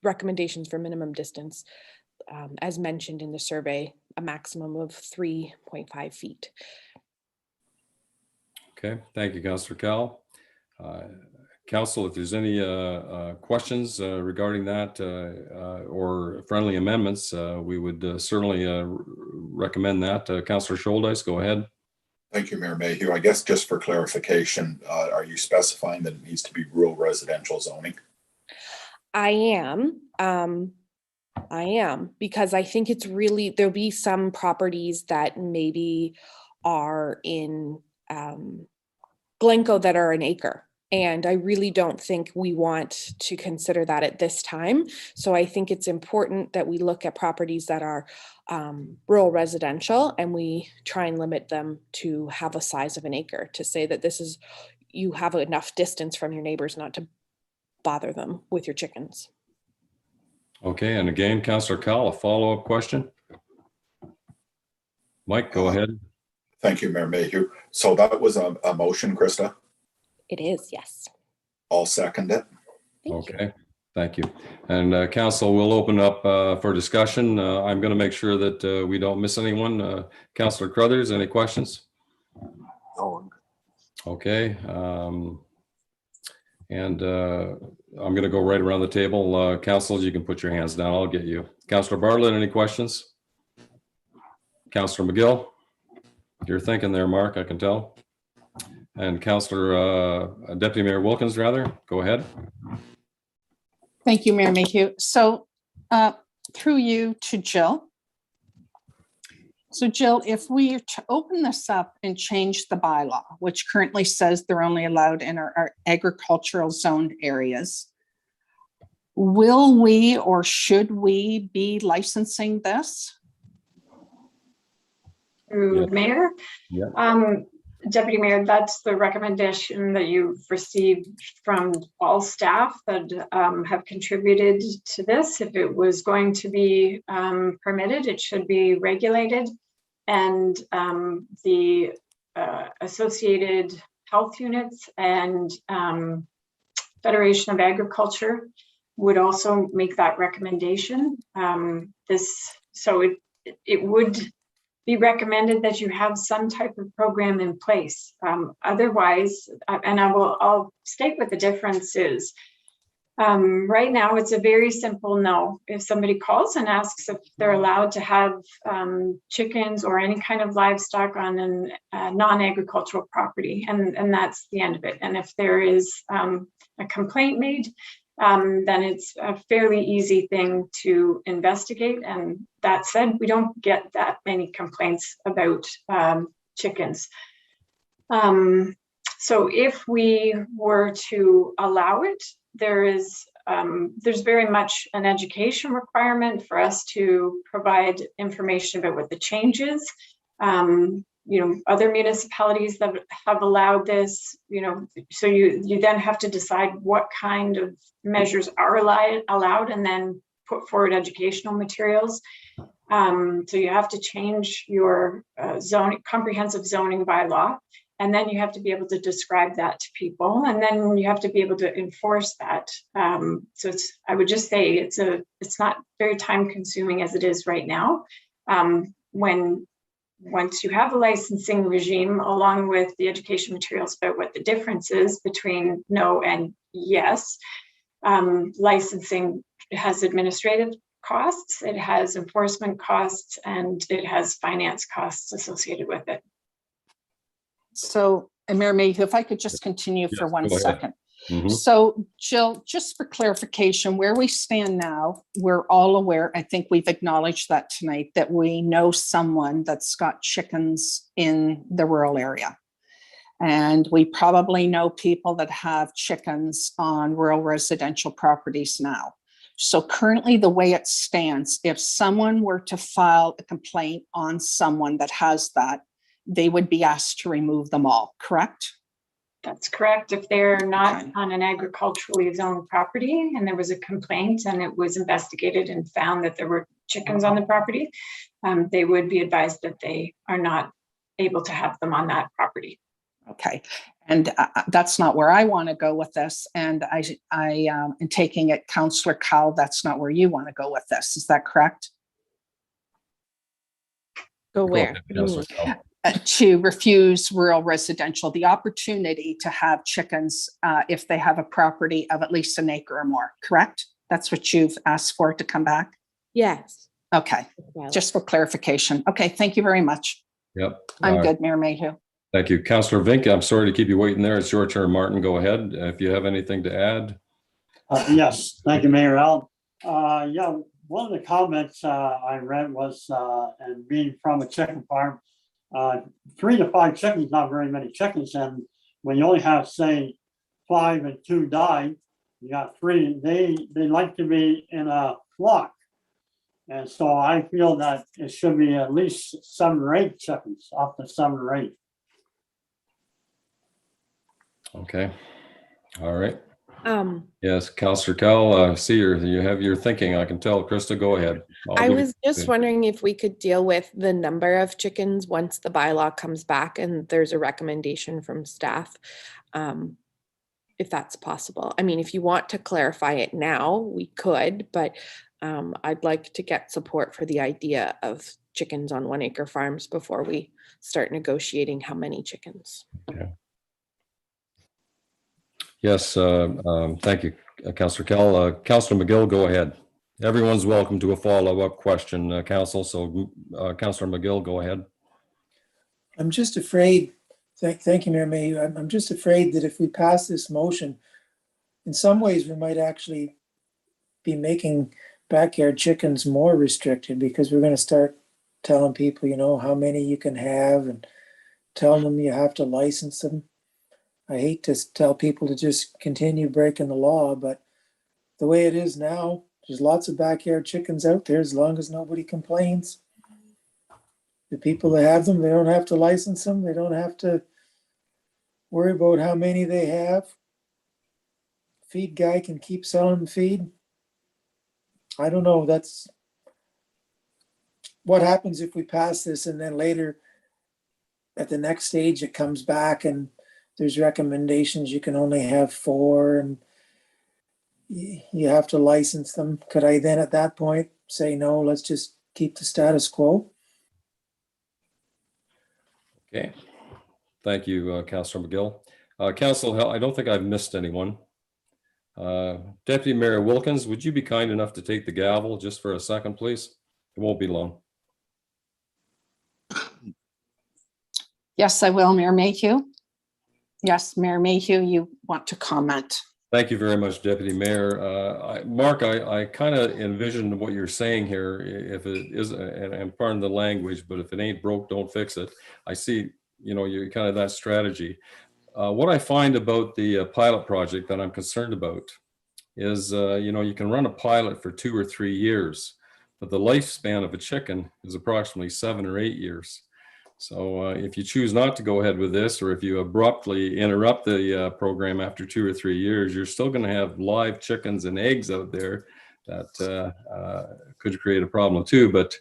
recommendations for minimum distance, as mentioned in the survey, a maximum of 3.5 feet. Okay, thank you, Councillor Cal. Council, if there's any questions regarding that or friendly amendments, we would certainly recommend that. Councillor Scholdice, go ahead. Thank you, Mayor Mayhew. I guess just for clarification, are you specifying that it needs to be rural residential zoning? I am, because I think it's really, there'll be some properties that maybe are in Glencoe that are an acre. And I really don't think we want to consider that at this time. So I think it's important that we look at properties that are rural residential, and we try and limit them to have a size of an acre, to say that this is, you have enough distance from your neighbors not to bother them with your chickens. Okay, and again, Councillor Cal, a follow-up question. Mike, go ahead. Thank you, Mayor Mayhew. So that was a motion, Krista? It is, yes. I'll second it. Thank you. Okay, thank you. And Council, we'll open up for discussion. I'm going to make sure that we don't miss anyone. Councillor Crothers, any questions? Oh, Okay. And I'm going to go right around the table. Council, you can put your hands down. I'll get you. Councillor Bartlett, any questions? Councillor McGill? You're thinking there, Mark, I can tell. And Councillor, Deputy Mayor Wilkins, rather, go ahead. Thank you, Mayor Mayhew. So through you to Jill. So Jill, if we open this up and change the bylaw, which currently says they're only allowed in our agricultural zoned areas, will we or should we be licensing this? Through Mayor? Yeah. Deputy Mayor, that's the recommendation that you've received from all staff that have contributed to this. If it was going to be permitted, it should be regulated. And the associated health units and Federation of Agriculture would also make that recommendation. So it would be recommended that you have some type of program in place. Otherwise, and I'll state what the difference is. Right now, it's a very simple no. If somebody calls and asks if they're allowed to have chickens or any kind of livestock on a non-agricultural property, and that's the end of it. And if there is a complaint made, then it's a fairly easy thing to investigate. And that said, we don't get that many complaints about chickens. So if we were to allow it, there's very much an education requirement for us to provide information about what the change is. Other municipalities that have allowed this, so you then have to decide what kind of measures are allowed and then put forward educational materials. So you have to change your comprehensive zoning bylaw, and then you have to be able to describe that to people, and then you have to be able to enforce that. So I would just say it's not very time consuming as it is right now. Once you have a licensing regime, along with the education materials about what the difference is between no and yes, licensing has administrative costs, it has enforcement costs, and it has finance costs associated with it. So, Mayor Mayhew, if I could just continue for 1 second. Mm-hmm. So Jill, just for clarification, where we stand now, we're all aware, I think we've acknowledged that tonight, that we know someone that's got chickens in the rural area. And we probably know people that have chickens on rural residential properties now. So currently, the way it stands, if someone were to file a complaint on someone that has that, they would be asked to remove them all, correct? That's correct. If they're not Okay. on an agriculturally zoned property and there was a complaint and it was investigated and found that there were chickens on the property, they would be advised that they are not able to have them on that property. Okay, and that's not where I want to go with this. And I am taking it, Councillor Cowell, that's not where you want to go with this. Is that correct? Go where? ahead, What do you mean? Councillor Kell. To refuse rural residential the opportunity to have chickens if they have a property of at least an acre or more, correct? That's what you've asked for to come back? Yes. Okay, just for clarification. Okay, thank you very much. Yep. I'm All right. good, Mayor Mayhew. Thank you. Councillor Vink, I'm sorry to keep you waiting there. It's your turn, Martin. Go ahead. If you have anything to add. Yes, thank you, Mayor Al. Yeah, one of the comments I read was, and being from a chicken farm, 3 to 5 chickens, not very many chickens. And when you only have, say, 5 and 2 died, you got 3, they like to be in a flock. And so I feel that it should be at least 7 or 8 chickens, up to 7 or 8. Okay. All right. Um, Yes, Councillor Cowell, see you have your thinking. I can tell. Krista, go ahead. I was just wondering if we could deal with the number of chickens once the bylaw comes back and there's a recommendation from staff, if that's possible. I mean, if you want to clarify it now, we could, but I'd like to get support for the idea of chickens on 1 acre farms before we start negotiating how many chickens. Okay. Yes, thank you, Councillor Kell. Councillor McGill, go ahead. Everyone's welcome to a follow-up question, Council. So, Councillor McGill, go ahead. I'm just afraid, thank you, Mayor Mayhew. I'm just afraid that if we pass this motion, in some ways, we might actually be making backyard chickens more restricted because we're going to start telling people, you know, how many you can have and telling them you have to license them. I hate to tell people to just continue breaking the law, but the way it is now, there's lots of backyard chickens out there as long as nobody complains. The people that have them, they don't have to license them. They don't have to worry about how many they have. Feed guy can keep selling them feed. I don't know. That's what happens if we pass this and then later at the next stage it comes back and there's recommendations you can only have 4 and you have to license them. Could I then at that point say, no, let's just keep the status quo? Okay. Thank you, Councillor McGill. Council, I don't think I've missed anyone. Deputy Mayor Wilkins, would you be kind enough to take the gavel just for a second, please? It won't be long. Yes, I will, Mayor Mayhew. Yes, Mayor Mayhew, you want to comment? Thank you very much, Deputy Mayor. Mark, I kind of envisioned what you're saying here. If it is, and pardon the language, but if it ain't broke, don't fix it. I see, you know, you're kind of that strategy. What I find about the pilot project that I'm concerned about is, you know, you can run a pilot for 2 or 3 years, but the lifespan of a chicken is approximately 7 or 8 years. So if you choose not to go ahead with this, or if you abruptly interrupt the program after 2 or 3 years, you're still going to have live chickens and eggs out there that could create a problem too. But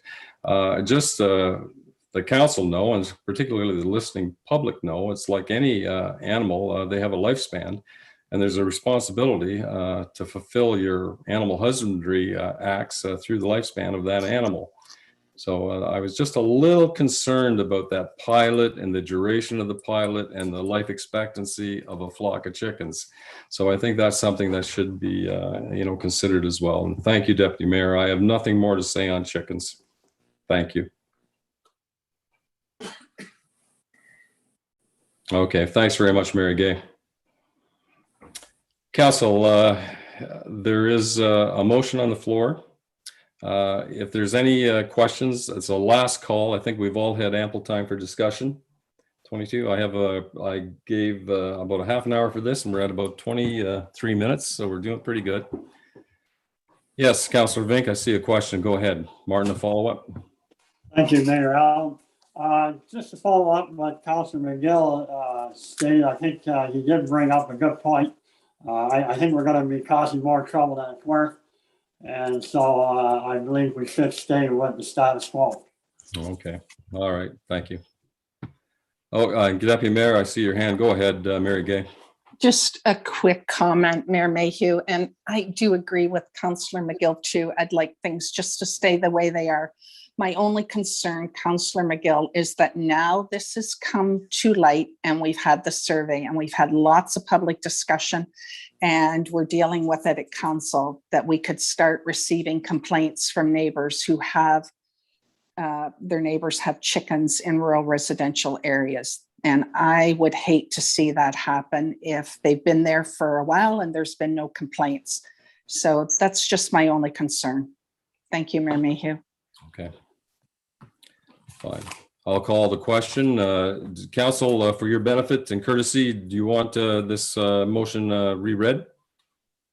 just the council know, and particularly the listening public know, it's like any animal, they have a lifespan, and there's a responsibility to fulfill your animal husbandry acts through the lifespan of that animal. So I was just a little concerned about that pilot and the duration of the pilot and the life expectancy of a flock of chickens. So I think that's something that should be, you know, considered as well. And thank you, Deputy Mayor. I have nothing more to say on chickens. Thank you. Okay, thanks very much, Mary Gay. Council, there is a motion on the floor. If there's any questions, it's a last call. I think we've all had ample time for discussion. 22. I gave about a half an hour for this, and we're at about 23 minutes, so we're doing pretty good. Yes, Councillor Vink, I see a question. Go ahead. Martin, a follow-up? Thank you, Mayor Allen. Just to follow up what Councilor McGill stated, I think he did bring up a good point. I think we're going to be causing more trouble than it's worth. And so I believe we should stay with the status quo. Okay. All right. Thank you. Oh, Deputy Mayor, I see your hand. Go ahead, Mary Gay. Just a quick comment, Mayor Mayhew, and I do agree with Councillor McGill too. I'd like things just to stay the way they are. My only concern, Councillor McGill, is that now this has come to light and we've had the survey and we've had lots of public discussion and we're dealing with it at council, that we could start receiving complaints from neighbors who have their neighbors have chickens in rural residential areas. And I would hate to see that happen if they've been there for a while and there's been no complaints. So that's just my only concern. Thank you, Mayor Mayhew. Okay. Fine. I'll call the question. Council, for your benefit and courtesy, do you want this motion reread?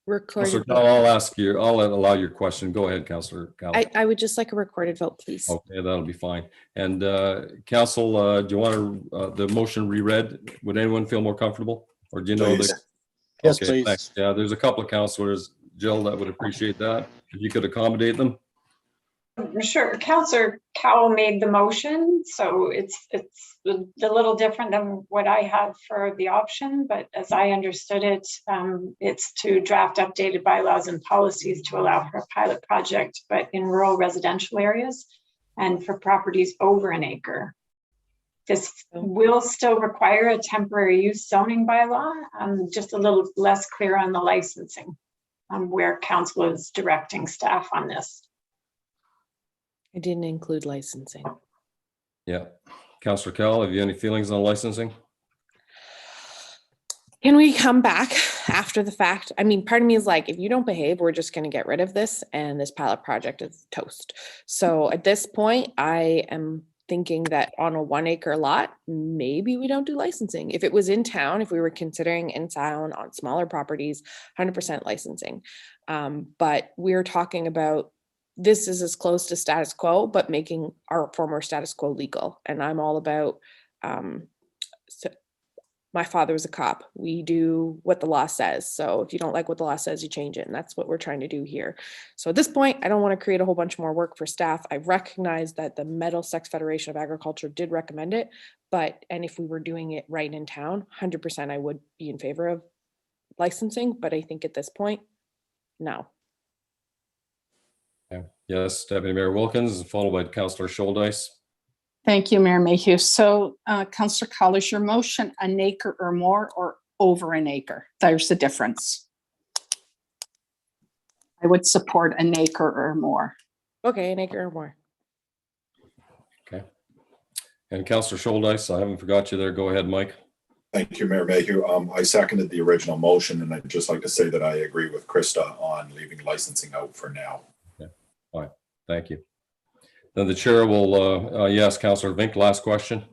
Recorded. I'll ask you, I'll allow your question. Go ahead, Councillor. I would just like a recorded vote, please. Okay, that'll be fine. And Council, do you want the motion reread? Would anyone feel more comfortable? Or do you know? Please. Yes, Okay, please. thanks. Yeah, there's a couple of councillors, Jill, that would appreciate that. If you could accommodate them. Sure, Councillor Cowell made the motion, so it's a little different than what I had for the option, but as I understood it, it's to draft updated bylaws and policies to allow for a pilot project, but in rural residential areas and for properties over an acre. This will still require a temporary use zoning bylaw, just a little less clear on the licensing, where council is directing staff on this. I didn't include licensing. Yeah. Councillor Kell, have you any feelings on licensing? Can we come back after the fact? I mean, part of me is like, if you don't behave, we're just going to get rid of this and this pilot project is toast. So at this point, I am thinking that on a 1 acre lot, maybe we don't do licensing. If it was in town, if we were considering in town on smaller properties, 100% licensing. But we're talking about this is as close to status quo, but making our former status quo legal. And I'm all about, so my father was a cop. We do what the law says. So if you don't like what the law says, you change it. And that's what we're trying to do here. So at this point, I don't want to create a whole bunch more work for staff. I recognize that the Middlesex Federation of Agriculture did recommend it, and if we were doing it right in town, 100% I would be in favor of licensing. But I think at this point, no. Okay. Yes, Deputy Mayor Wilkins, followed by Councillor Scholdice. Thank you, Mayor Mayhew. So Councillor Cowell, is your motion an acre or more or over an acre? There's the difference. I would support an acre or more. Okay, an acre or more. Okay. And Councillor Scholdice, I haven't forgot you there. Go ahead, Mike. Thank you, Mayor Mayhew. I seconded the original motion, and I'd just like to say that I agree with Krista on leaving licensing out for now. Okay. All right. Thank you. Then the chair will, yes, Councillor Vink, last question.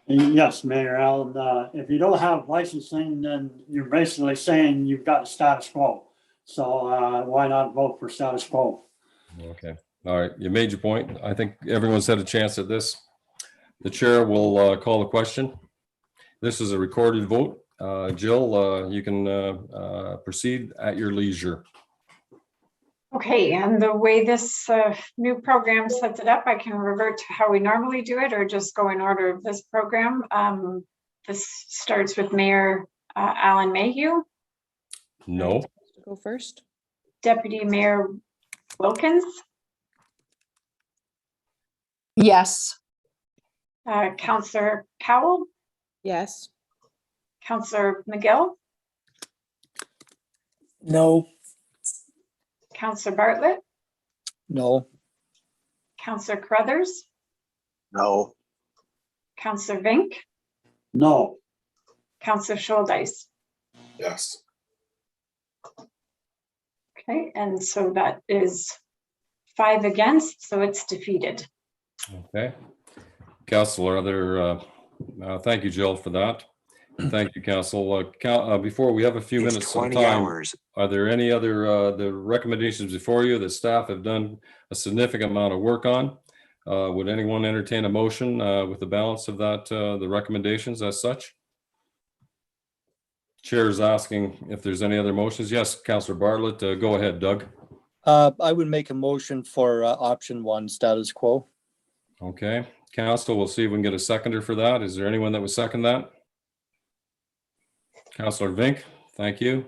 Yes, Mayor Allen, if you don't have licensing, then you're basically saying you've got a status quo. So why not vote for status quo? Okay. All right. You made your point. I think everyone's had a chance at this. The chair will call the question. This is a recorded vote. Jill, you can proceed at your leisure. Okay, and the way this new program sets it up, I can revert to how we normally do it or just go in order of this program. This starts with Mayor Alan Mayhew. No. Go first. Deputy Mayor Wilkins. Yes. Councillor Cowell. Yes. Councillor McGill. No. Councillor Bartlett. No. Councillor Carruthers. No. Councillor Vink. No. Councillor Scholdice. Yes. Okay, and so that is 5 against, so it's defeated. Okay. Councillor, are there Thank you, Jill, for that. Thank you, Council. Before we have a few minutes of 20 time, hours. are there any other the recommendations before you that staff have done a significant amount of work on? Would anyone entertain a motion with the balance of that, the recommendations as such? Chair is asking if there's any other motions. Yes, Councillor Bartlett, go ahead, Doug. I would make a motion for option 1, status quo. Okay, Council, we'll see if we can get a seconder for that. Is there anyone that would second that? Councillor Vink, thank you.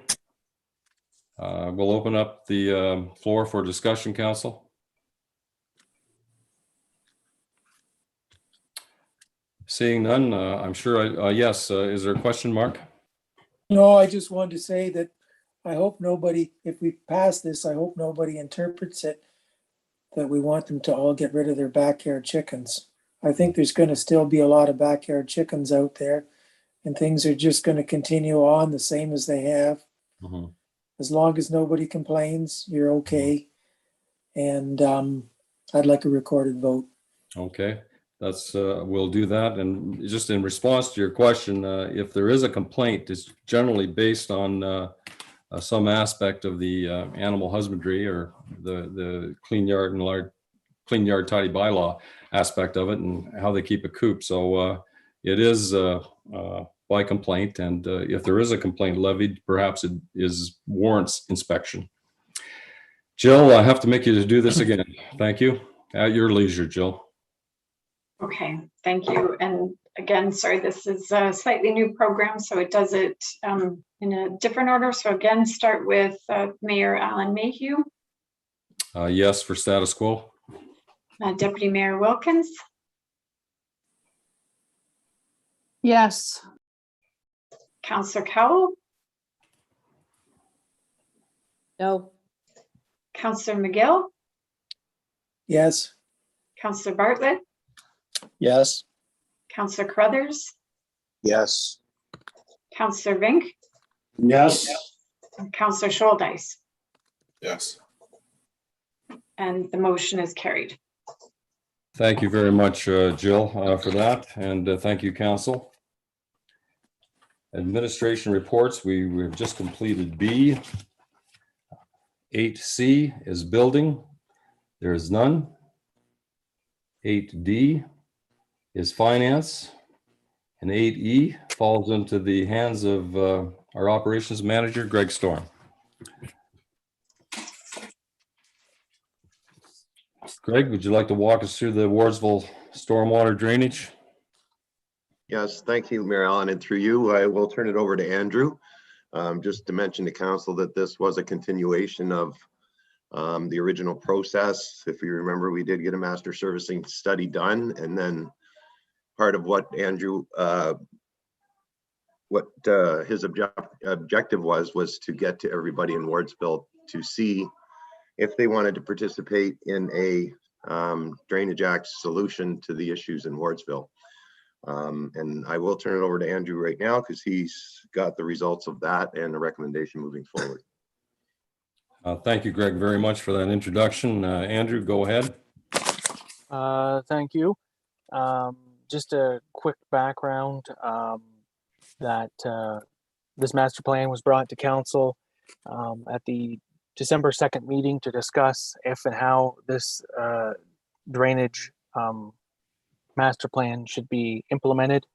We'll open up the floor for discussion, Council. Seeing none, I'm sure, yes, is there a question, Mark? No, I just wanted to say that I hope nobody, if we pass this, I hope nobody interprets it that we want them to all get rid of their backyard chickens. I think there's going to still be a lot of backyard chickens out there, and things are just going to continue on the same as they have. Mhm. As long as nobody complains, you're okay. And I'd like a recorded vote. Okay, that's, we'll do that. And just in response to your question, if there is a complaint, it's generally based on some aspect of the animal husbandry or the clean yard tidy bylaw aspect of it and how they keep a coop. So it is by complaint, and if there is a complaint levied, perhaps it warrants inspection. Jill, I have to make you to do this again. Thank you. At your leisure, Jill. Okay, thank you. And again, sorry, this is a slightly new program, so it does it in a different order. So again, start with Mayor Alan Mayhew, Yes for status quo. Deputy Mayor Wilkins, Yes. Councillor Cowell, No. Councillor McGill, Yes. Councillor Bartlett, Yes. Councillor Crothers, Yes. Councillor Vink, Yes. and Councillor Scholdice. Yes. And the motion is carried. Thank you very much, Jill, for that. And thank you, Council. Administration reports, we've just completed B. 8C is building. There is none. 8D is finance. And 8E falls into the hands of our operations manager, Greg Storm. Greg, would you like to walk us through the Wardsville stormwater drainage? Yes, thank you, Mayor Allen, and through you, I will turn it over to Andrew. Just to mention to council that this was a continuation of the original process. If you remember, we did get a master servicing study done, and then part of what Andrew, his objective was to get to everybody in Wardsville to see if they wanted to participate in a Drainage Act solution to the issues in Wardsville. And I will turn it over to Andrew right now because he's got the results of that and the recommendation moving forward. Thank you, Greg, very much for that introduction. Andrew, go ahead. Thank you. Just a quick background that this master plan was brought to council at the December 2nd meeting to discuss if and how this drainage master plan should be implemented.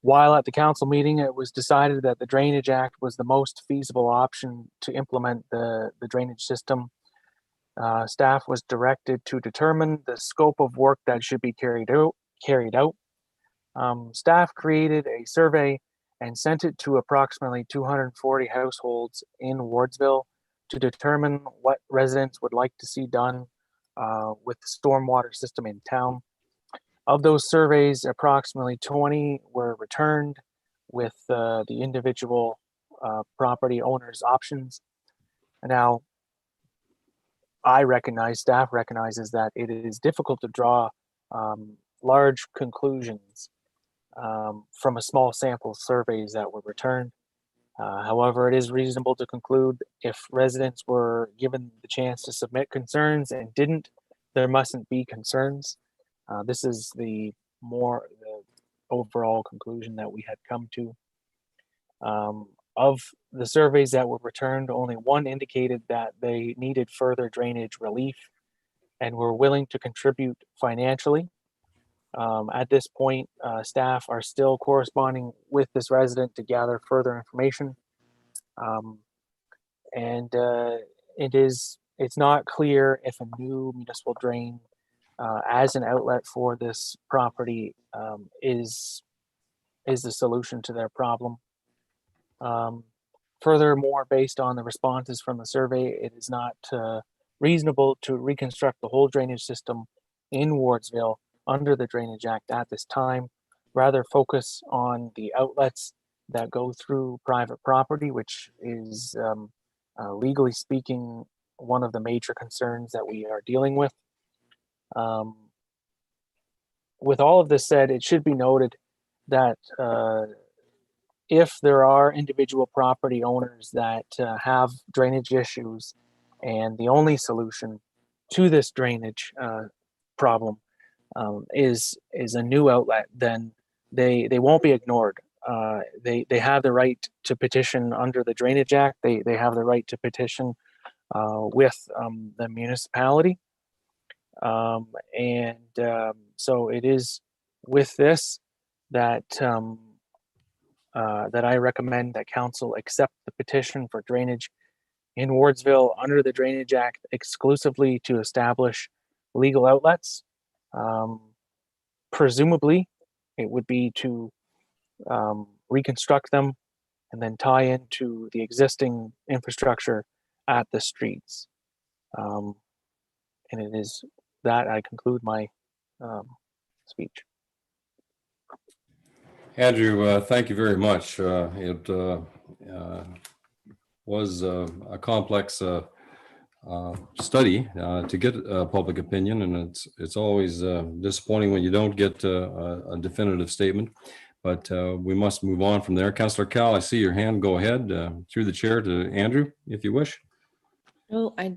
While at the council meeting, it was decided that the Drainage Act was the most feasible option to implement the drainage system. Staff was directed to determine the scope of work that should be carried out. Staff created a survey and sent it to approximately 240 households in Wardsville to determine what residents would like to see done with the stormwater system in town. Of those surveys, approximately 20 were returned with the individual property owners' options. Now, staff recognizes that it is difficult to draw large conclusions from a small sample of surveys that were returned. However, it is reasonable to conclude if residents were given the chance to submit concerns and didn't, there mustn't be concerns. This is the overall conclusion that we had come to. Of the surveys that were returned, only one indicated that they needed further drainage relief and were willing to contribute financially. At this point, staff are still corresponding with this resident to gather further information. It's not clear if a new municipal drain as an outlet for this property is the solution to their problem. Furthermore, based on the responses from the survey, it is not reasonable to reconstruct the whole drainage system in Wardsville under the Drainage Act at this time. Rather focus on the outlets that go through private property, which is legally speaking one of the major concerns that we are dealing with. With all of this said, it should be noted that if there are individual property owners that have drainage issues and the only solution to this drainage problem is a new outlet, then they won't be ignored. They have the right to petition under the Drainage Act. They have the right to petition with the municipality. So it is with this that that I recommend that council accept the petition for drainage in Wardsville under the Drainage Act exclusively to establish legal outlets. Presumably, it would be to reconstruct them and then tie into the existing infrastructure at the streets. And it is that I conclude my speech. Andrew, thank you very much. It was a complex study to get public opinion, and it's always disappointing when you don't get a definitive statement. But we must move on from there. Councillor Cal, I see your hand. Go ahead through the chair to Andrew, if you wish. Oh, I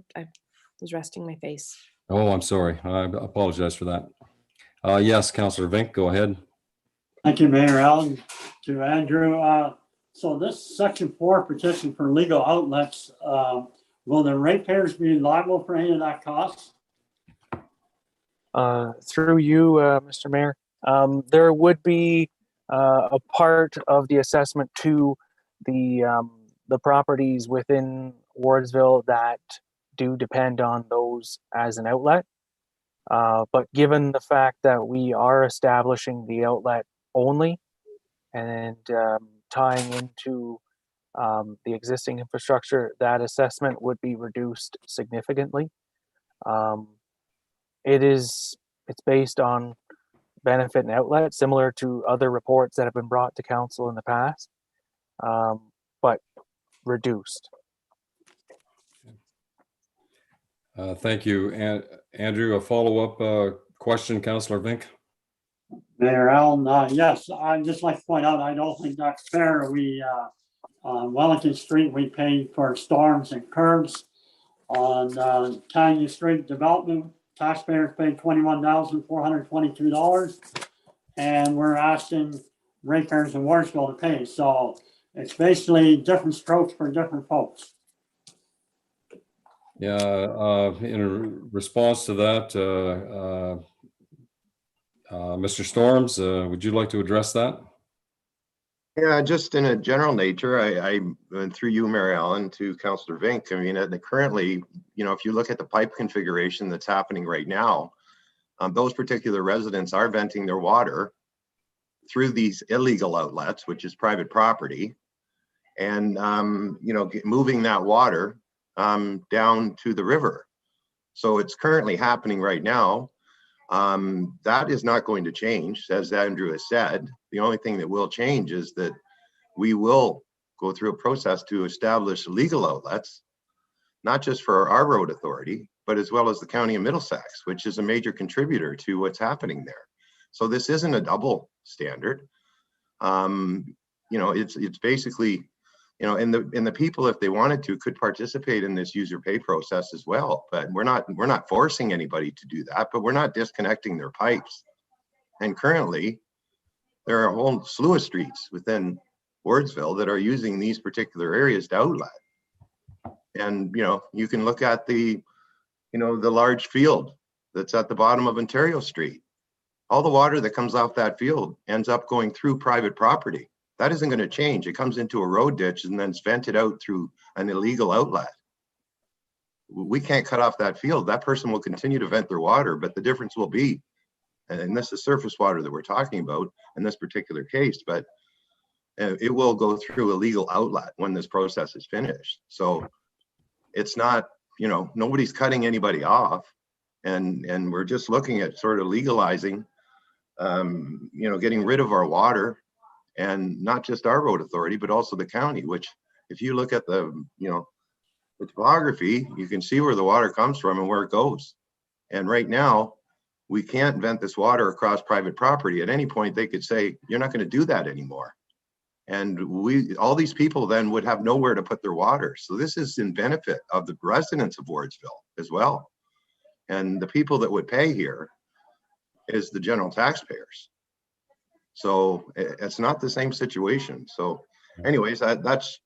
was resting my face. Oh, I'm sorry. I apologize for that. Yes, Councillor Vink, go ahead. Thank you, Mayor Allen. To Andrew, so this section 4 petition for legal outlets, will the ratepayers be liable for any of that cost? Through you, Mr. Mayor, there would be a part of the assessment to the properties within Wardsville that do depend on those as an outlet. But given the fact that we are establishing the outlet only and tying into the existing infrastructure, that assessment would be reduced significantly. It's based on benefit and outlet, similar to other reports that have been brought to council in the past, but reduced. Thank you. And Andrew, a follow-up question, Councillor Vink. Mayor Allen, yes, I'd just like to point out, I don't think that's fair. We, on Wellington Street, we paid for storms and curbs. On Canyon Street development, taxpayers paid $21,422. And we're asking ratepayers in Wardsville to pay. So it's basically different strokes for different folks. Yeah, in response to that, Mr. Storms, would you like to address that? Yeah, just in a general nature, I went through you, Mary Ellen, to Councillor Vink. I mean, currently, if you look at the pipe configuration that's happening right now, those particular residents are venting their water through these illegal outlets, which is private property, and moving that water down to the river. So it's currently happening right now. That is not going to change, as Andrew has said. The only thing that will change is that we will go through a process to establish legal outlets, not just for our road authority, but as well as the County of Middlesex, which is a major contributor to what's happening there. So this isn't a double standard. It's basically, and the people, if they wanted to, could participate in this user pay process as well. But we're not forcing anybody to do that, but we're not disconnecting their pipes. And currently, there are a whole slew of streets within Wardsville that are using these particular areas to outlet. And, you can look at the large field that's at the bottom of Ontario Street. All the water that comes off that field ends up going through private property. That isn't going to change. It comes into a road ditch and then it's vented out through an illegal outlet. We can't cut off that field. That person will continue to vent their water, but the difference will be, and this is surface water that we're talking about in this particular case, but it will go through a legal outlet when this process is finished. So it's not, nobody's cutting anybody off, and we're just looking at sort of legalizing, getting rid of our water, and not just our road authority, but also the county, which if you look at the topography, you can see where the water comes from and where it goes. And right now, we can't vent this water across private property. At any point, they could say, you're not going to do that anymore. And all these people then would have nowhere to put their water. So this is in benefit of the residents of Wardsville as well. And the people that would pay here is the general taxpayers. So it's not the same situation. So anyways, that's,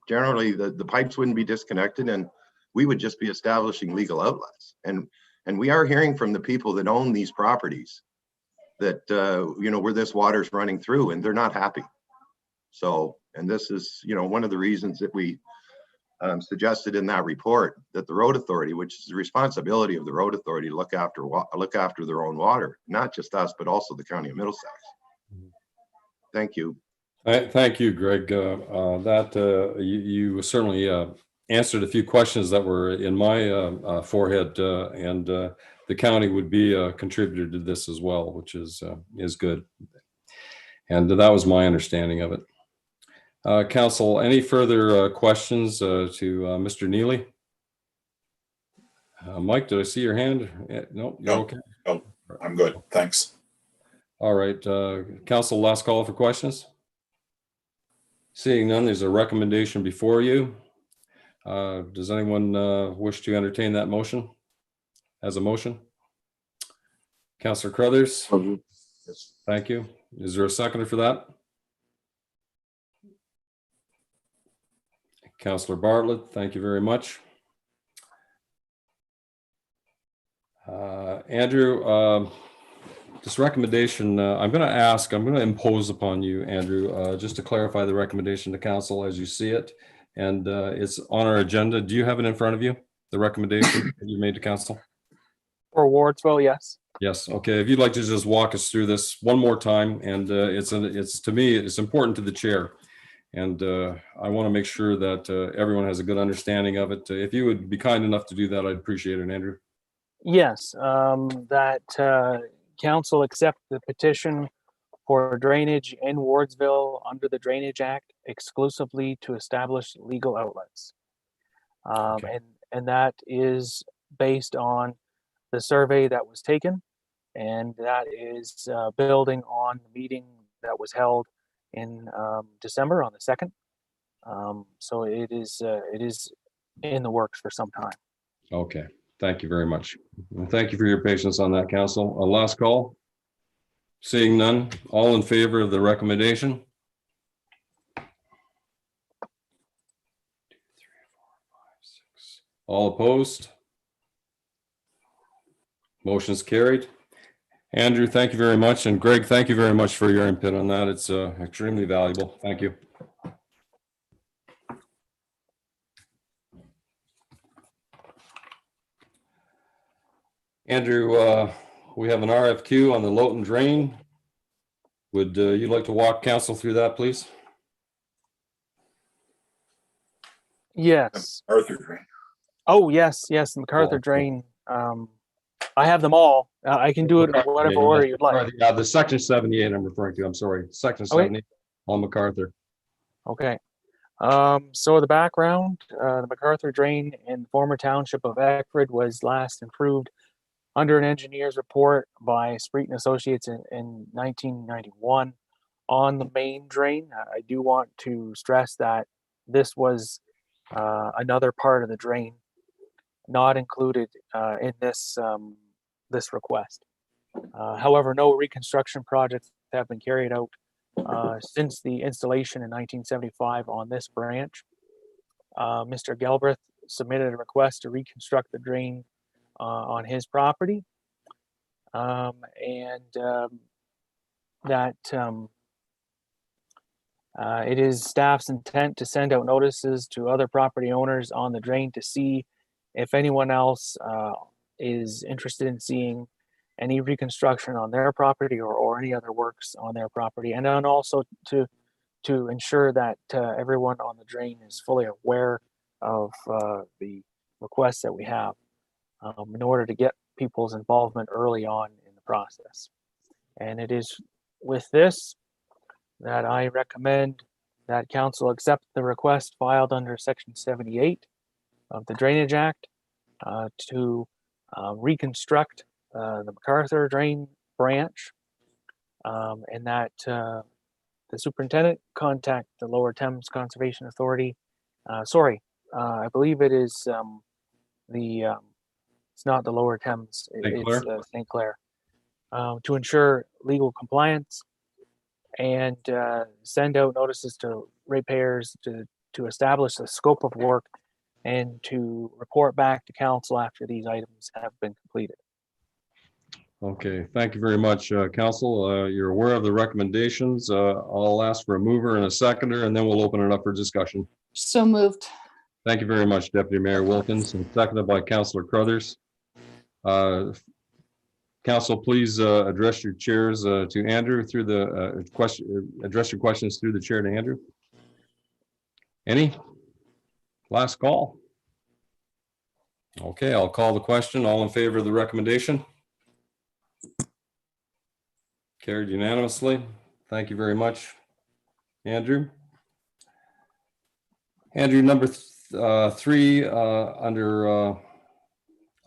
generally the pipes wouldn't be disconnected and we would just be establishing legal outlets. And we are hearing from the people that own these properties that, where this water is running through, and they're not happy. So, and this is, one of the reasons that we suggested in that report that the road authority, which is the responsibility of the road authority to look after their own water, not just us, but also the county of Middlesex. Thank you. Thank you, Greg. You certainly answered a few questions that were in my forehead, and the county would be a contributor to this as well, which is good. And that was my understanding of it. Council, any further questions to Mr. Neely? Mike, did I see your hand? No, you're okay. No, I'm good. Thanks. All right, Council, last call for questions. Seeing none, there's a recommendation before you. Does anyone wish to entertain that motion as a motion? Councillor Crothers? Yes. Thank you. Is there a seconder for that? Councillor Bartlett, thank you very much. Andrew, this recommendation, I'm going to impose upon you, Andrew, just to clarify the recommendation to council as you see it. And it's on our agenda. Do you have it in front of you, the recommendation that you made to council? For Wardsville, yes. Yes. Okay. If you'd like to just walk us through this one more time, and it's to me, it's important to the chair. And I want to make sure that everyone has a good understanding of it. If you would be kind enough to do that, I'd appreciate it, Andrew. Yes, that council accept the petition for drainage in Wardsville under the Drainage Act exclusively to establish legal outlets. Okay. And that is based on the survey that was taken, and that is building on the meeting that was held in December on the 2nd. So it is in the works for some time. Okay. Thank you very much. And thank you for your patience on that, council. Last call. Seeing none, all in favor of the recommendation? 2, 3, 4, 5, 6. All opposed? Motion's carried. Andrew, thank you very much. And Greg, thank you very much for your input on that. It's extremely valuable. Thank you. Andrew, we have an RFQ on the Lowton Drain. Would you like to walk council through that, please? Yes. Arthur Drain. Oh, yes, yes, MacArthur Drain. I have them all. I can do it in whatever order you'd like. Yeah, the section 78 I'm referring to. I'm sorry. Section 78 on MacArthur. Okay. So the background, the MacArthur Drain in the former township of Eckford was last improved under an engineer's report by Spreet and Associates in 1991 on the main drain. I do want to stress that this was another part of the drain not included in this this request. However, no reconstruction project have been carried out since the installation in 1975 on this branch. Mr. Galbraith submitted a request to reconstruct the drain on his property. It is staff's intent to send out notices to other property owners on the drain to see if anyone else is interested in seeing any reconstruction on their property or any other works on their property, and then also to ensure that everyone on the drain is fully aware of the requests that we have in order to get people's involvement early on in the process. And it is with this that I recommend that council accept the request filed under Section 78 of the Drainage Act to reconstruct the MacArthur Drain Branch, and that the superintendent contact the Lower Thames Conservation Authority. I believe it is it's not the Lower Thames, it's St. Clair, to ensure legal compliance and send out notices to ratepayers to establish the scope of work and to report back to council after these items have been completed. Okay, thank you very much, council. You're aware of the recommendations. I'll ask for a mover and a seconder, and then we'll open it up for discussion. So moved. Thank you very much, Deputy Mayor Wilkins, and seconded by Councillor Crothers. Council, please address your chairs to Andrew through the address your questions through the chair to Andrew. Any? Last call. Okay, I'll call the question. All in favor of the recommendation? Carried unanimously. Thank you very much, Andrew. Andrew, number 3 under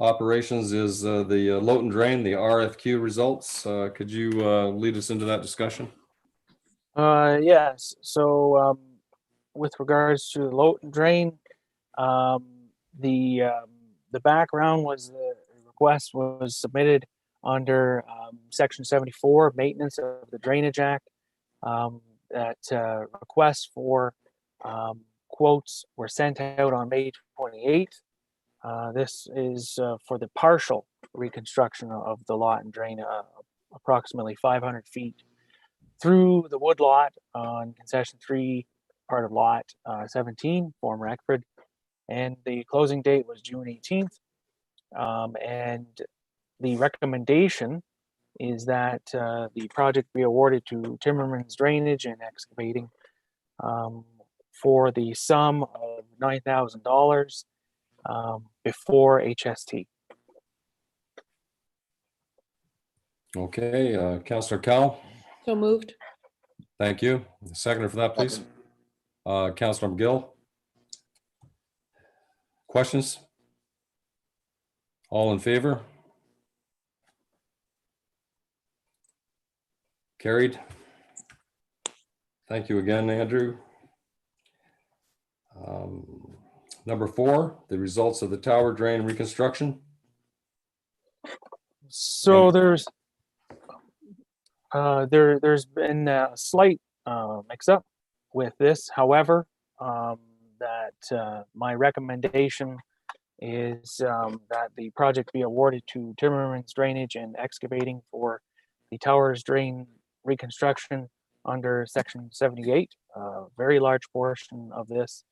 operations is the Lowton Drain, the RFQ results. Could you lead us into that discussion? Yes. So with regards to the Lowton Drain, the background was the request was submitted under Section 74, Maintenance of the Drainage Act. That requests for quotes were sent out on May 28th. This is for the partial reconstruction of the Lowton Drain, approximately 500 feet through the wood lot on concession 3, part of lot 17, former Eckford. And the closing date was June 18th. And the recommendation is that the project be awarded to Timmermans Drainage and Excavating for the sum of $9,000 before HST. Okay, Councillor Cowell. So moved. Thank you. Seconder for that, please. Councillor McGill. Questions? All in favor? Carried. Thank you again, Andrew. Number 4, the results of the tower drain reconstruction. So there's been a slight mix-up with this. However, that my recommendation is that the project be awarded to Timmermans Drainage and Excavating for the towers drain reconstruction under Section 78. A very large portion of this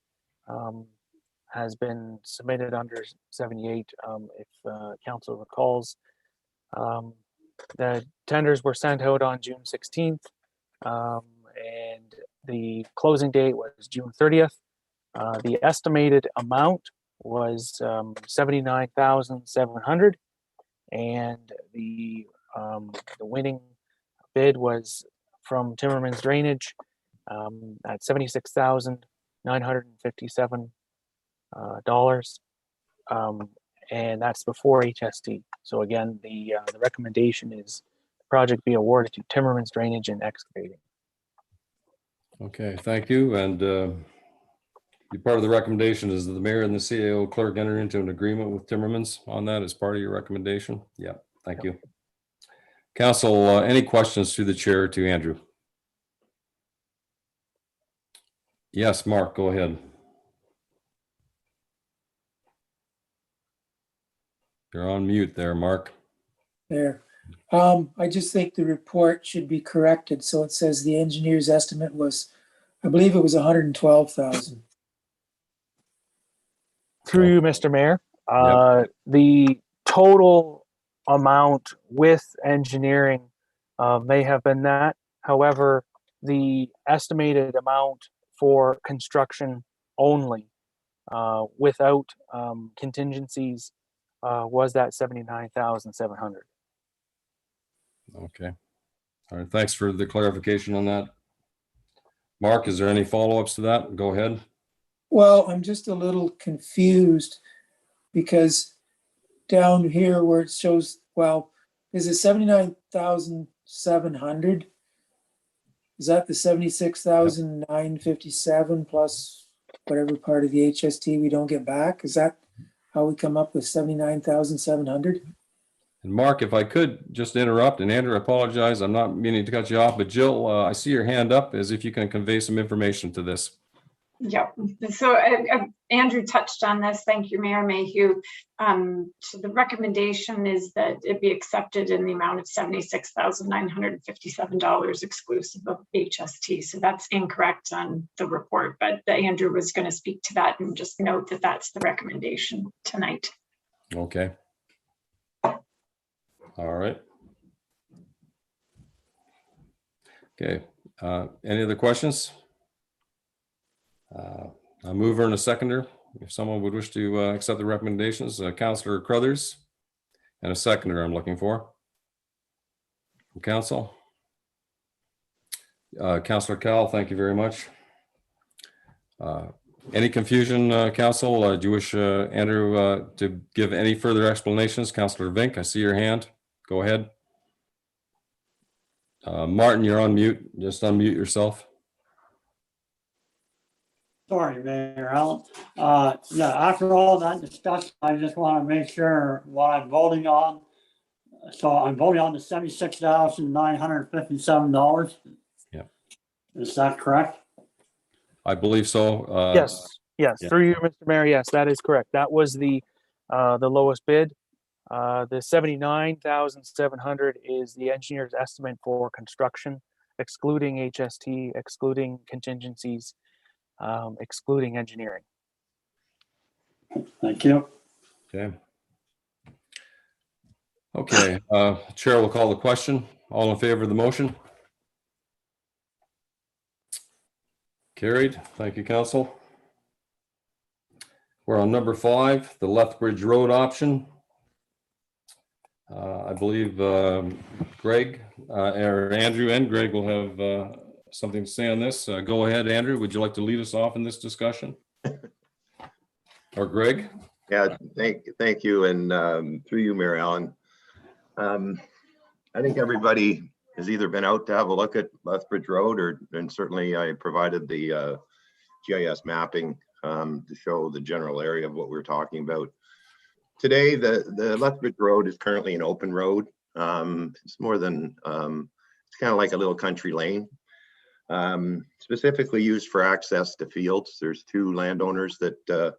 has been submitted under 78. If council recalls, the tenders were sent out on June 16th, and the closing date was June 30th. The estimated amount was $79,700, and the winning bid was from Timmermans Drainage at $76,957, and that's before HST. So again, the recommendation is the project be awarded to Timmermans Drainage and Excavating. Okay, thank you. And part of the recommendation is that the mayor and the CAO clerk enter into an agreement with Timmermans on that as part of your recommendation. Yeah, thank you. Council, any questions through the chair to Andrew? Yes, Mark, go ahead. You're on mute there, Mark. There. I just think the report should be corrected. So it says the engineer's estimate was, I believe it was 112,000. Through you, Mr. Mayor, the total amount with engineering may have been that. However, the estimated amount for construction only without contingencies was that 79,700. Okay. All right. Thanks for the clarification on that. Mark, is there any follow-ups to that? Go ahead. Well, I'm just a little confused because down here where it shows, well, is it 79,700? Is that the 76,957 plus whatever part of the HST we don't get back? Is that how we come up with 79,700? And Mark, if I could just interrupt, and Andrew, I apologize, I'm not meaning to cut you off, but Jill, I see your hand up as if you can convey some information to this. Yeah, so Andrew touched on this. Thank you, Mayor Mayhew. So the recommendation is that it be accepted in the amount of $76,957 exclusive of HST. So that's incorrect on the report, but Andrew was going to speak to that and just note that that's the recommendation tonight. Okay. All right. Okay. Any other questions? A mover and a seconder. If someone would wish to accept the recommendations, Councillor Crothers, and a seconder I'm looking for. From Council. Councillor Cowell, thank you very much. Any confusion, Council? Do you wish Andrew to give any further explanations? Councillor Vink, I see your hand. Go ahead. Martin, you're on mute. Just unmute yourself. Sorry, Mayor Allen. Yeah, after all that discussion, I just want to make sure what I'm voting on. So I'm voting on the $76,957. Yeah. Is that correct? I believe so. Yes, yeah. through you, Mr. Mayor. Yes, that is correct. That was the lowest bid. The 79,700 is the engineer's estimate for construction, excluding HST, excluding contingencies, excluding engineering. Thank you. Okay. Okay. Chair will call the question. All in favor of the motion? Carried. Thank you, Council. We're on number 5, the Lethbridge Road option. I believe Greg or Andrew and Greg will have something to say on this. Go ahead, Andrew. Would you like to lead us off in this discussion? Or Greg? Yeah, thank you. And through you, Mayor Allen. I think everybody has either been out to have a look at Lethbridge Road, and certainly I provided the GIS mapping to show the general area of what we're talking about. Today, the Lethbridge Road is currently an open road. It's more than, it's kind of like a little country lane, specifically used for access to fields. There's 2 landowners that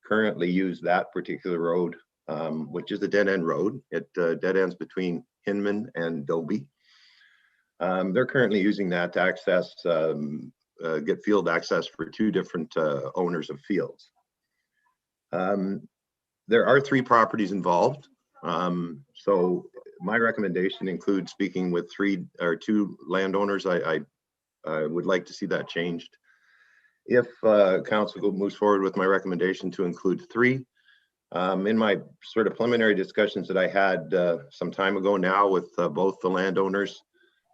currently use that particular road, which is a dead end road. It dead ends between Hinman and Dobie. They're currently using that to access, get field access for 2 different owners of fields. There are 3 properties involved. So my recommendation includes speaking with 2 landowners. I would like to see that changed. If council moves forward with my recommendation to include 3, in my sort of preliminary discussions that I had some time ago now with both the landowners,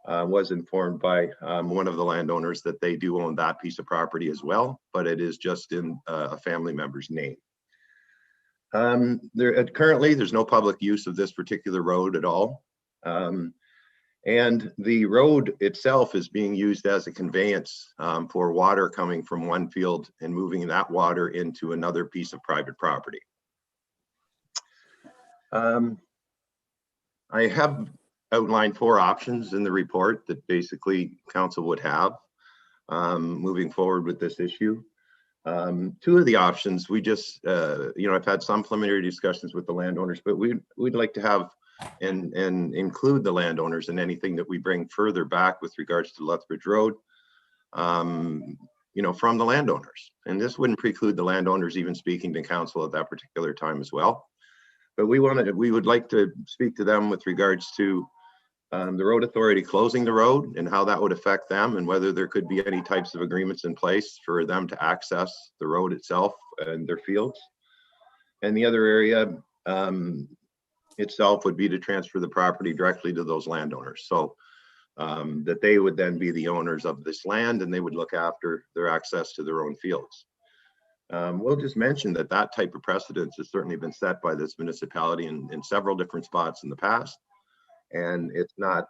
was informed by one of the landowners that they do own that piece of property as well, but it is just in a family member's name. Currently, there's no public use of this particular road at all. And the road itself is being used as a conveyance for water coming from one field and moving that water into another piece of private property. I have outlined 4 options in the report that basically council would have moving forward with this issue. 2 of the options, we just, I've had some preliminary discussions with the landowners, but we'd like to have and include the landowners in anything that we bring further back with regards to Lethbridge Road, from the landowners. And this wouldn't preclude the landowners even speaking to council at that particular time as well. But we would like to speak to them with regards to the road authority closing the road and how that would affect them, and whether there could be any types of agreements in place for them to access the road itself and their fields. And the other area itself would be to transfer the property directly to those landowners. So that they would then be the owners of this land and they would look after their access to their own fields. We'll just mention that that type of precedence has certainly been set by this municipality in several different spots in the past. And it's not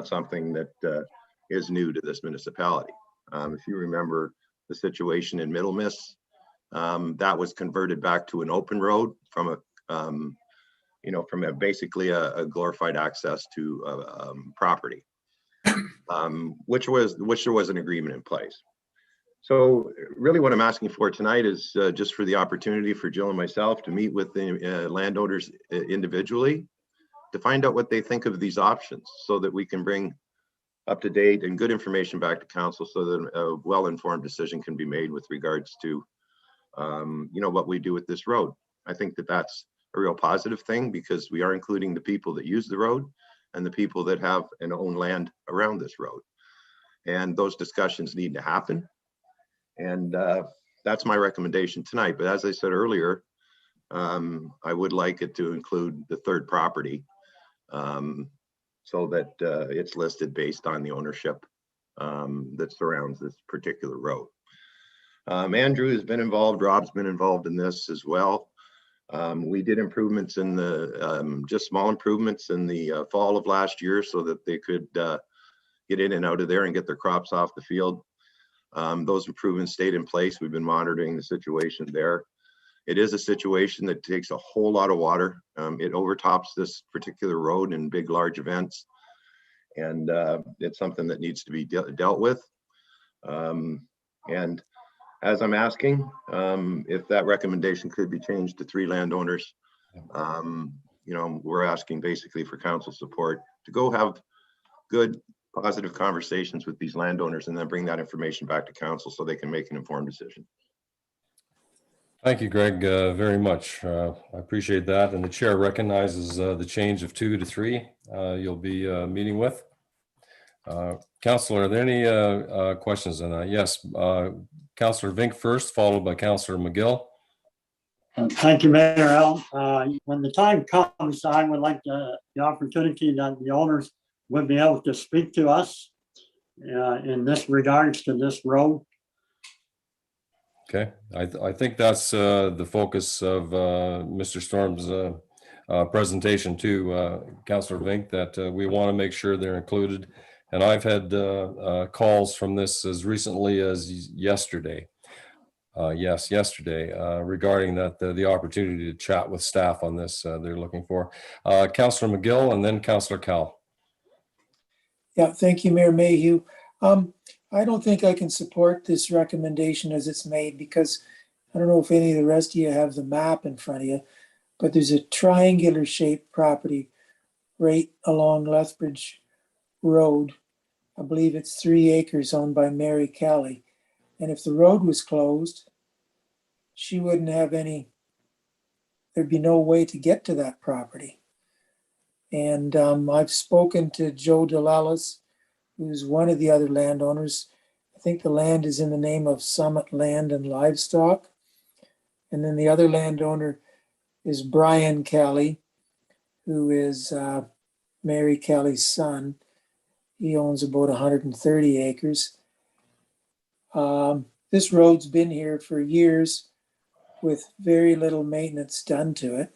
something that is new to this municipality. If you remember the situation in Middlemiss, that was converted back to an open road from basically a glorified access to property, which there was an agreement in place. So really what I'm asking for tonight is just for the opportunity for Jill and myself to meet with the landowners individually to find out what they think of these options, so that we can bring up-to-date and good information back to council, so that a well-informed decision can be made with regards to what we do with this road. I think that that's a real positive thing, because we are including the people that use the road and the people that have and own land around this road. And those discussions need to happen. And that's my recommendation tonight. But as I said earlier, I would like it to include the third property, so that it's listed based on the ownership that surrounds this particular road. Andrew has been involved, Rob's been involved in this as well. We did improvements in just small improvements in the fall of last year, so that they could get in and out of there and get their crops off the field. Those improvements stayed in place. We've been monitoring the situation there. It is a situation that takes a whole lot of water. It overtops this particular road in big, large events. And it's something that needs to be dealt with. And as I'm asking, if that recommendation could be changed to 3 landowners, we're asking basically for council support to go have good, positive conversations with these landowners and then bring that information back to council so they can make an informed decision. Thank you, Greg, very much. I appreciate that. And the chair recognizes the change of 2 to 3 you'll be meeting with. Councillor, are there any questions on that? Yes, Councillor Vink first, followed by Councillor McGill. Thank you, Mayor Al. When the time comes, I would like the opportunity that the owners would be able to speak to us in this regards to this road. Okay, I think that's the focus of Mr. Storm's presentation to Councillor Vink, that we want to make sure they're included. And I've had calls from this as recently as yesterday. Yesterday, regarding that the opportunity to chat with staff on this they're looking for. Councillor McGill and then Councillor Cal. Yeah, thank you, Mayor Mayhew. I don't think I can support this recommendation as it's made, because I don't know if any of the rest of you have the map in front of you, but there's a triangular shaped property right along Lethbridge Road. I believe it's 3 acres owned by Mary Kelly. And if the road was closed, she wouldn't have there'd be no way to get to that property. And I've spoken to Joe DeLellis, who's one of the other landowners. I think the land is in the name of Summit Land and Livestock. And then the other landowner is Brian Kelly, who is Mary Kelly's son. He owns about 130 acres. This road's been here for years with very little maintenance done to it.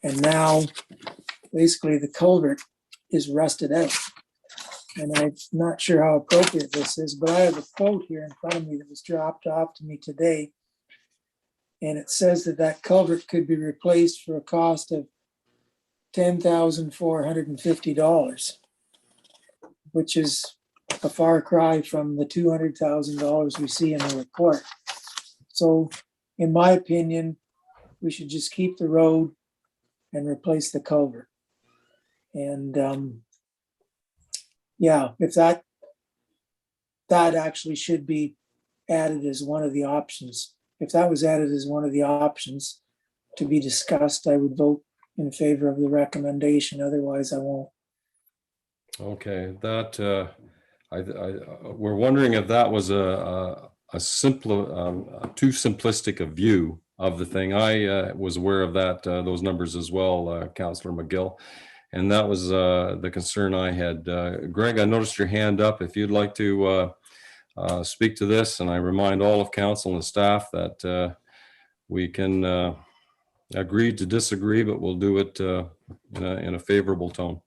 And now basically the culvert is rusted out. And I'm not sure how appropriate this is, but I have a quote here in front of me that was dropped off to me today. And it says that culvert could be replaced for a cost of $10,450, which is a far cry from the $200,000 we see in the report. So in my opinion, we should just keep the road and replace the culvert. And yeah, if that actually should be added as one of the options. If that was added as one of the options to be discussed, I would vote in favor of the recommendation. Otherwise, I won't. Okay, that we're wondering if that was a too simplistic a view of the thing. I was aware of that those numbers as well, Councillor McGill, and that was the concern I had. Greg, I noticed your hand up. If you'd like to speak to this, and I remind all of council and staff that we can agree to disagree, but we'll do it in a favorable tone.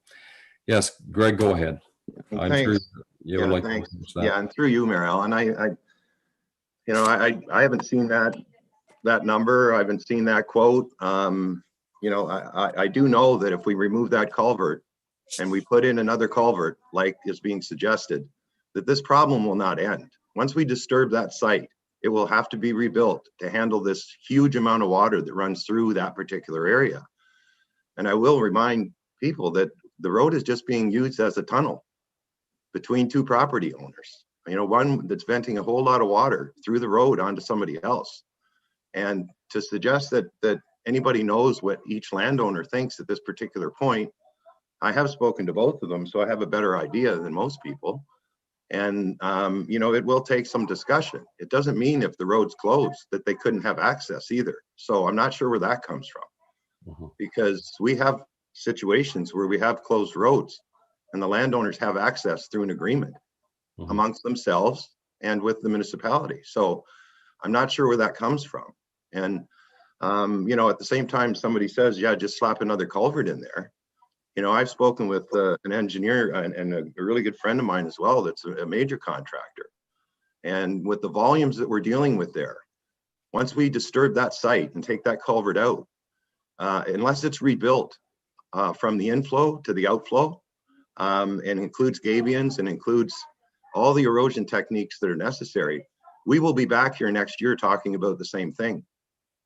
Yes, Greg, go ahead. I'm sure Thanks. you would Yeah, like thanks. to finish that. Yeah, and through you, Mary Ellen, I haven't seen that number. I haven't seen that quote. I do know that if we remove that culvert and we put in another culvert, like is being suggested, that this problem will not end. Once we disturb that site, it will have to be rebuilt to handle this huge amount of water that runs through that particular area. And I will remind people that the road is just being used as a tunnel between two property owners. One that's venting a whole lot of water through the road onto somebody else. And to suggest that anybody knows what each landowner thinks at this particular point, I have spoken to both of them, so I have a better idea than most people. And, it will take some discussion. It doesn't mean if the road's closed that they couldn't have access either. So I'm not sure where that comes from. Because we have situations where we have closed roads and the landowners have access through an agreement amongst themselves and with the municipality. So I'm not sure where that comes from. And, at the same time, somebody says, yeah, just slap another culvert in there. I've spoken with an engineer and a really good friend of mine as well that's a major contractor. And with the volumes that we're dealing with there, once we disturb that site and take that culvert out, unless it's rebuilt from the inflow to the outflow, and includes gabions and includes all the erosion techniques that are necessary, we will be back here next year talking about the same thing,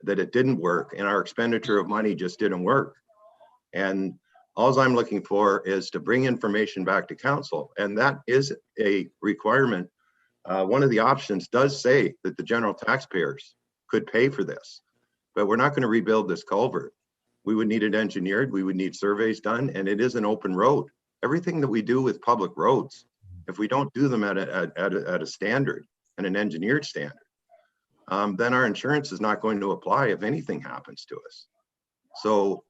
that it didn't work and our expenditure of money just didn't work. And all I'm looking for is to bring information back to council, and that is a requirement. One of the options does say that the general taxpayers could pay for this, but we're not going to rebuild this culvert. We would need it engineered, we would need surveys done, and it is an open road. Everything that we do with public roads, if we don't do them at a standard and an engineered standard, then our insurance is not going to apply if anything happens to us. So,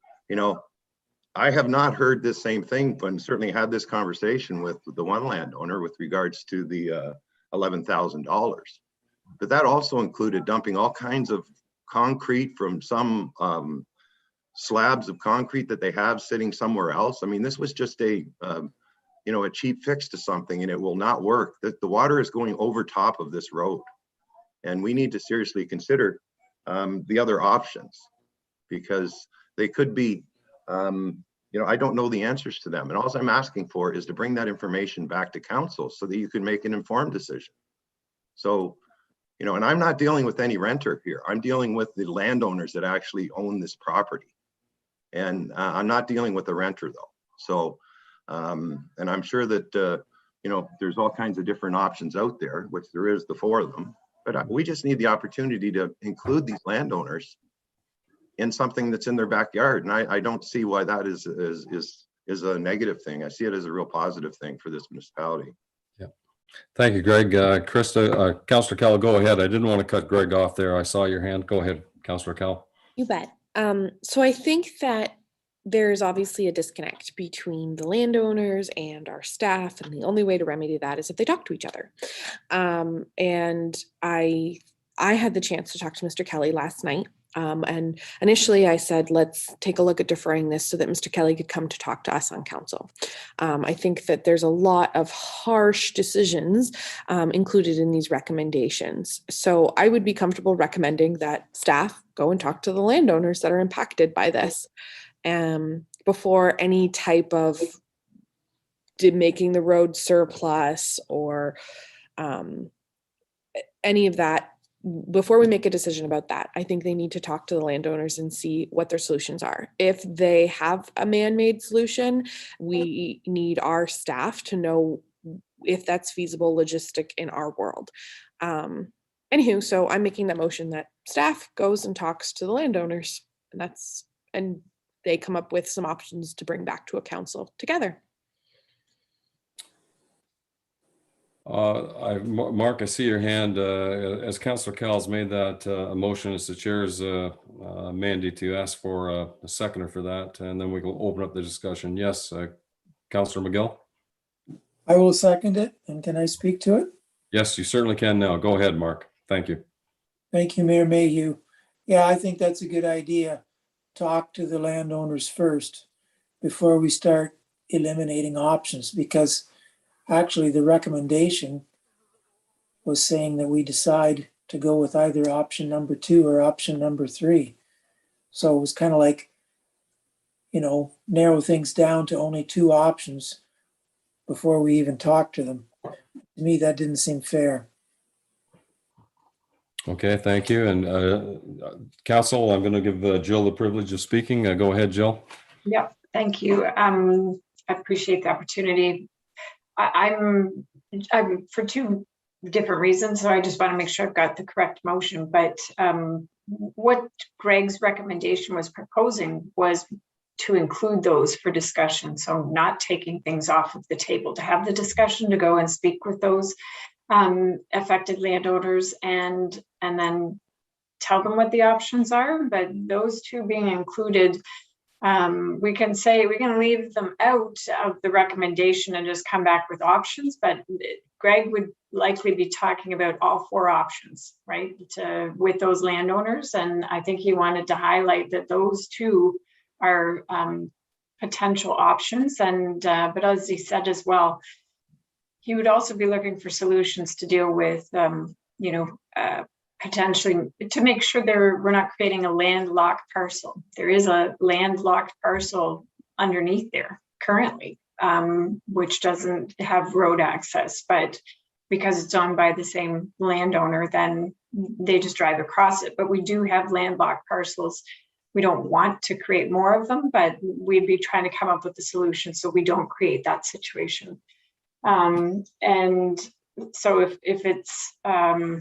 I have not heard this same thing, but certainly had this conversation with the one landowner with regards to the $11,000. But that also included dumping all kinds of concrete from some slabs of concrete that they have sitting somewhere else. I mean, this was just a cheap fix to something, and it will not work. The water is going over top of this road, and we need to seriously consider the other options, because they could be, I don't know the answers to them. And all I'm asking for is to bring that information back to council so that you can make an informed decision. So, and I'm not dealing with any renter here. I'm dealing with the landowners that actually own this property. And I'm not dealing with the renter though. So, and I'm sure that, there's all kinds of different options out there, which there is the four of them, but we just need the opportunity to include these landowners in something that's in their backyard. And I don't see why that is a negative thing. I see it as a real positive thing for this municipality. Yeah. Thank you, Greg. Krista, Councillor Kell, go ahead. I didn't want to cut Greg off there. I saw your hand. Go ahead, Councillor Kell. You bet. So I think that there's obviously a disconnect between the landowners and our staff, and the only way to remedy that is if they talk to each other. And I had the chance to talk to Mr. Kelly last night. And initially I said, let's take a look at deferring this so that Mr. Kelly could come to talk to us on council. I think that there's a lot of harsh decisions included in these recommendations. So I would be comfortable recommending that staff go and talk to the landowners that are impacted by this. before any type of making the road surplus or any of that. Before we make a decision about that, I think they need to talk to the landowners and see what their solutions are. If they have a man-made solution, we need our staff to know if that's feasible logistic in our world. Anywho, so I'm making that motion that staff goes and talks to the landowners, and they come up with some options to bring back to a council together. Mark, I see your hand. As Councillor Cowles made that a motion, it's the chair's mandate to ask for a seconder for that, and then we will open up the discussion. Yes, Councillor McGill? I will second it. And can I speak to it? Yes, you certainly can now. Go ahead, Mark. Thank you. Thank you, Mayor Mayhew. Yeah, I think that's a good idea. Talk to the landowners first before we start eliminating options, because actually the recommendation was saying that we decide to go with either option number 2 or option number 3. So it was kind of like, narrow things down to only 2 options before we even talk to them. To me, that didn't seem fair. Okay, thank you. And Council, I'm going to give Jill the privilege of speaking. Go ahead, Jill. Yeah, thank you. I appreciate the opportunity. I'm for 2 different reasons, so I just want to make sure I've got the correct motion. But what Greg's recommendation was proposing was to include those for discussion. So not taking things off of the table, to have the discussion, to go and speak with those affected landowners and then tell them what the options are. But those 2 being included, we can leave them out of the recommendation and just come back with options, but Greg would likely be talking about all 4 options, right, with those landowners. And I think he wanted to highlight that those 2 are potential options. And but as he said as well, he would also be looking for solutions to deal with, potentially to make sure we're not creating a landlocked parcel. There is a landlocked parcel underneath there currently, which doesn't have road access, but because it's owned by the same landowner, then they just drive across it. But we do have landlocked parcels. We don't want to create more of them, but we'd be trying to come up with a solution so we don't create that situation. And so if it's, I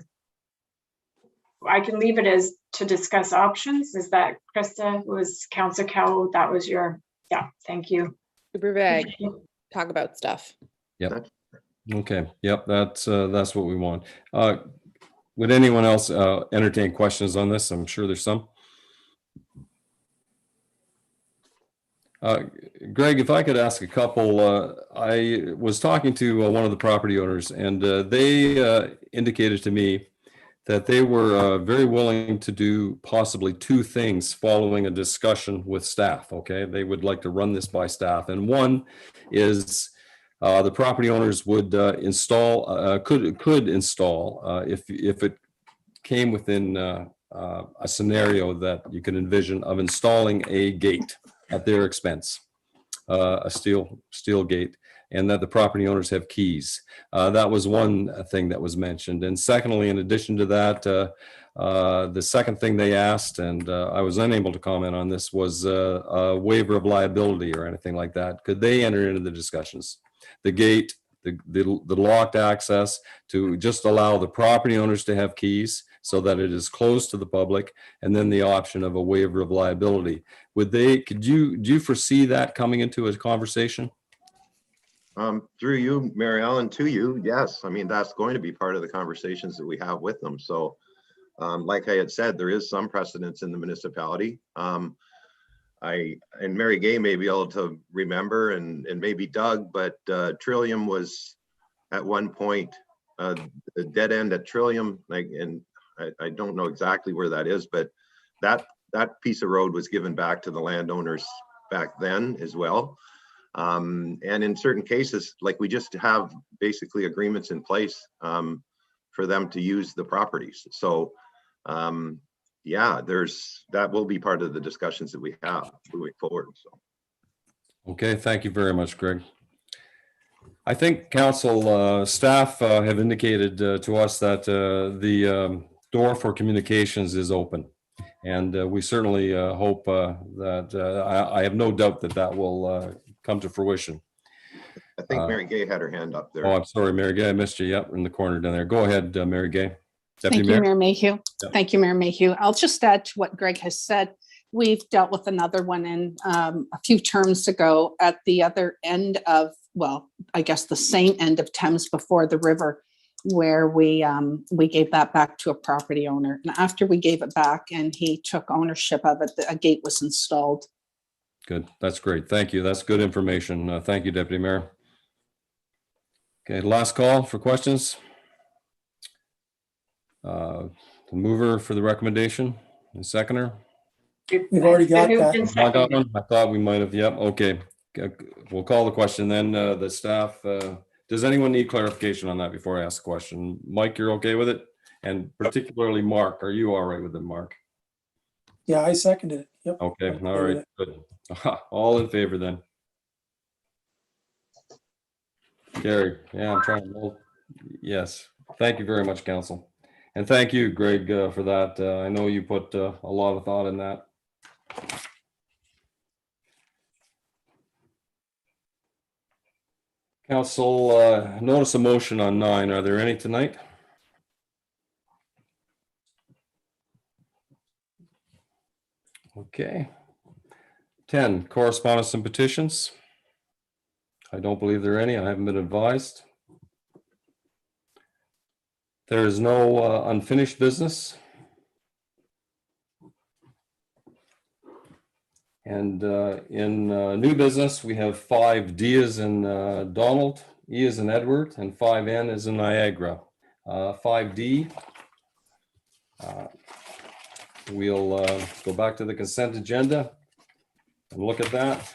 can leave it as to discuss options. Is that, Krista, was Councillor Cowell? That was your, yeah, thank you. Super vague. Talk about stuff. Yep. Okay. Yep. That's what we want. Would anyone else entertain questions on this? I'm sure there's some. Greg, if I could ask a couple, I was talking to one of the property owners, and they indicated to me that they were very willing to do possibly 2 things following a discussion with staff. Okay, they would like to run this by staff, and one is the property owners would install, could install, if it came within a scenario that you could envision of installing a gate at their expense, a steel gate, and that the property owners have keys. That was one thing that was mentioned. And secondly, in addition to that, the second thing they asked, and I was unable to comment on this, was a waiver of liability or anything like that. Could they enter into the discussions? The gate, the locked access, to just allow the property owners to have keys so that it is closed to the public, and then the option of a waiver of liability. Do you foresee that coming into a conversation? Through you, Mary Ellen, to you, yes. I mean, that's going to be part of the conversations that we have with them. So like I had said, there is some precedence in the municipality. And Mary Gay may be able to remember, and maybe Doug, but Trillium was at one point a dead end at Trillium, and I don't know exactly where that is, but that piece of road was given back to the landowners back then as well. And in certain cases, like, we just have basically agreements in place for them to use the properties. So yeah, that will be part of the discussions that we have moving forward. So Okay, thank you very much, Greg. I think council staff have indicated to us that the door for communications is open. And we certainly hope that I have no doubt that that will come to fruition. I think Mary Gay had her hand up there. Oh, I'm sorry, Mary Gay, I missed you. Yep, in the corner down there. Go ahead, Mary Gay. Thank you, Mayor Mayhew. Yep. Thank you, Mayor Mayhew. I'll just add to what Greg has said. We've dealt with another one in a few terms ago at the other end of, well, I guess the same end of Thames before the river, where we gave that back to a property owner. And after we gave it back and he took ownership of it, a gate was installed. Good. That's great. Thank you. That's good information. Thank you, Deputy Mayor. Okay, last call for questions. The mover for the recommendation, the seconder. We've already got that. I got one. I thought we might have. Yep. Okay. We'll call the question then. The staff. Does anyone need clarification on that before I ask the question? Mike, you're okay with it? And particularly Mark, are you all right with it, Mark? Yeah, I seconded it. Yep. Okay. I'm All okay with right. it. Good. All in favor then. Gary. Yeah, I'm trying to. Yes. Thank you very much, Council. And thank you, Greg, for that. I know you put a lot of thought in that. Council, notice a motion on 9. Are there any tonight? Okay. 10, correspondence and petitions. I don't believe there are any. I haven't been advised. There is no unfinished business. And in new business, we have 5D as in Donald, E as in Edward, and 5N as in Niagara. 5D, we'll go back to the consent agenda and look at that.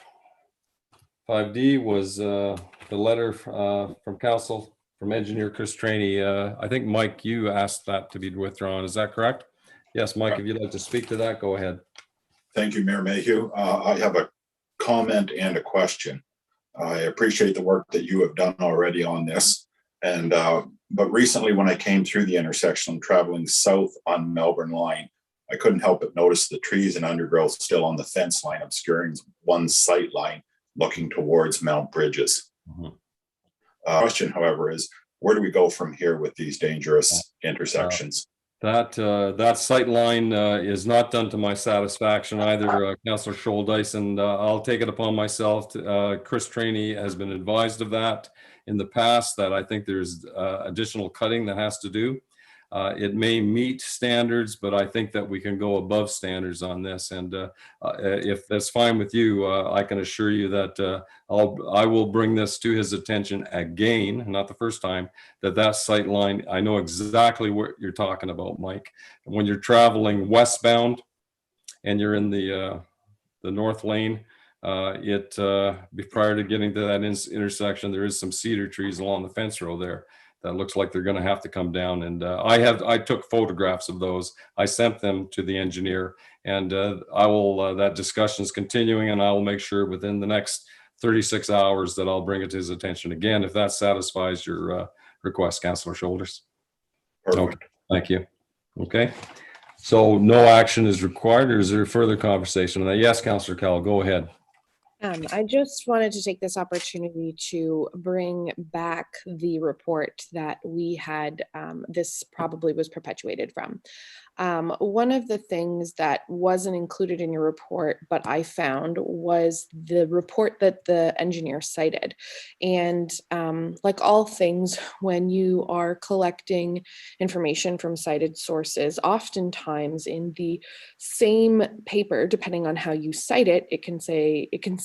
5D was the letter from council from engineer Chris Trainey. I think, Mike, you asked that to be withdrawn. Is that correct? Yes, Mike, if you'd like to speak to that, go ahead. Thank you, Mayor Mayhew. I have a comment and a question. I appreciate the work that you have done already on this. And but recently when I came through the intersection traveling south on Melbourne line, I couldn't help but notice the trees and undergrowth still on the fence line obscuring one sight line looking towards Mount Bridges. Mm-hmm. Question, however, is where do we go from here with these dangerous intersections? That sight line is not done to my satisfaction either, Councillor Scholdice, and I'll take it upon myself. Chris Trainey has been advised of that in the past, that I think there's additional cutting that has to do. It may meet standards, but I think that we can go above standards on this. And if that's fine with you, I can assure you that I will bring this to his attention again, not the first time, that sight line, I know exactly what you're talking about, Mike. When you're traveling westbound and you're in the north lane, prior to getting to that intersection, there is some cedar trees along the fence row there. That looks like they're going to have to come down. And I took photographs of those. I sent them to the engineer, and that discussion is continuing, and I will make sure within the next 36 hours that I'll bring it to his attention again, if that satisfies your request, Councillor Shoulders. Perfect. Okay, thank you. Okay, so no action is required, or is there further conversation on that? Yes, Councillor Cowell, go ahead. I just wanted to take this opportunity to bring back the report that we had. This probably was perpetuated from. One of the things that wasn't included in your report, but I found, was the report that the engineer cited. And like all things, when you are collecting information from cited sources, oftentimes in the same paper, depending on how you cite it, it can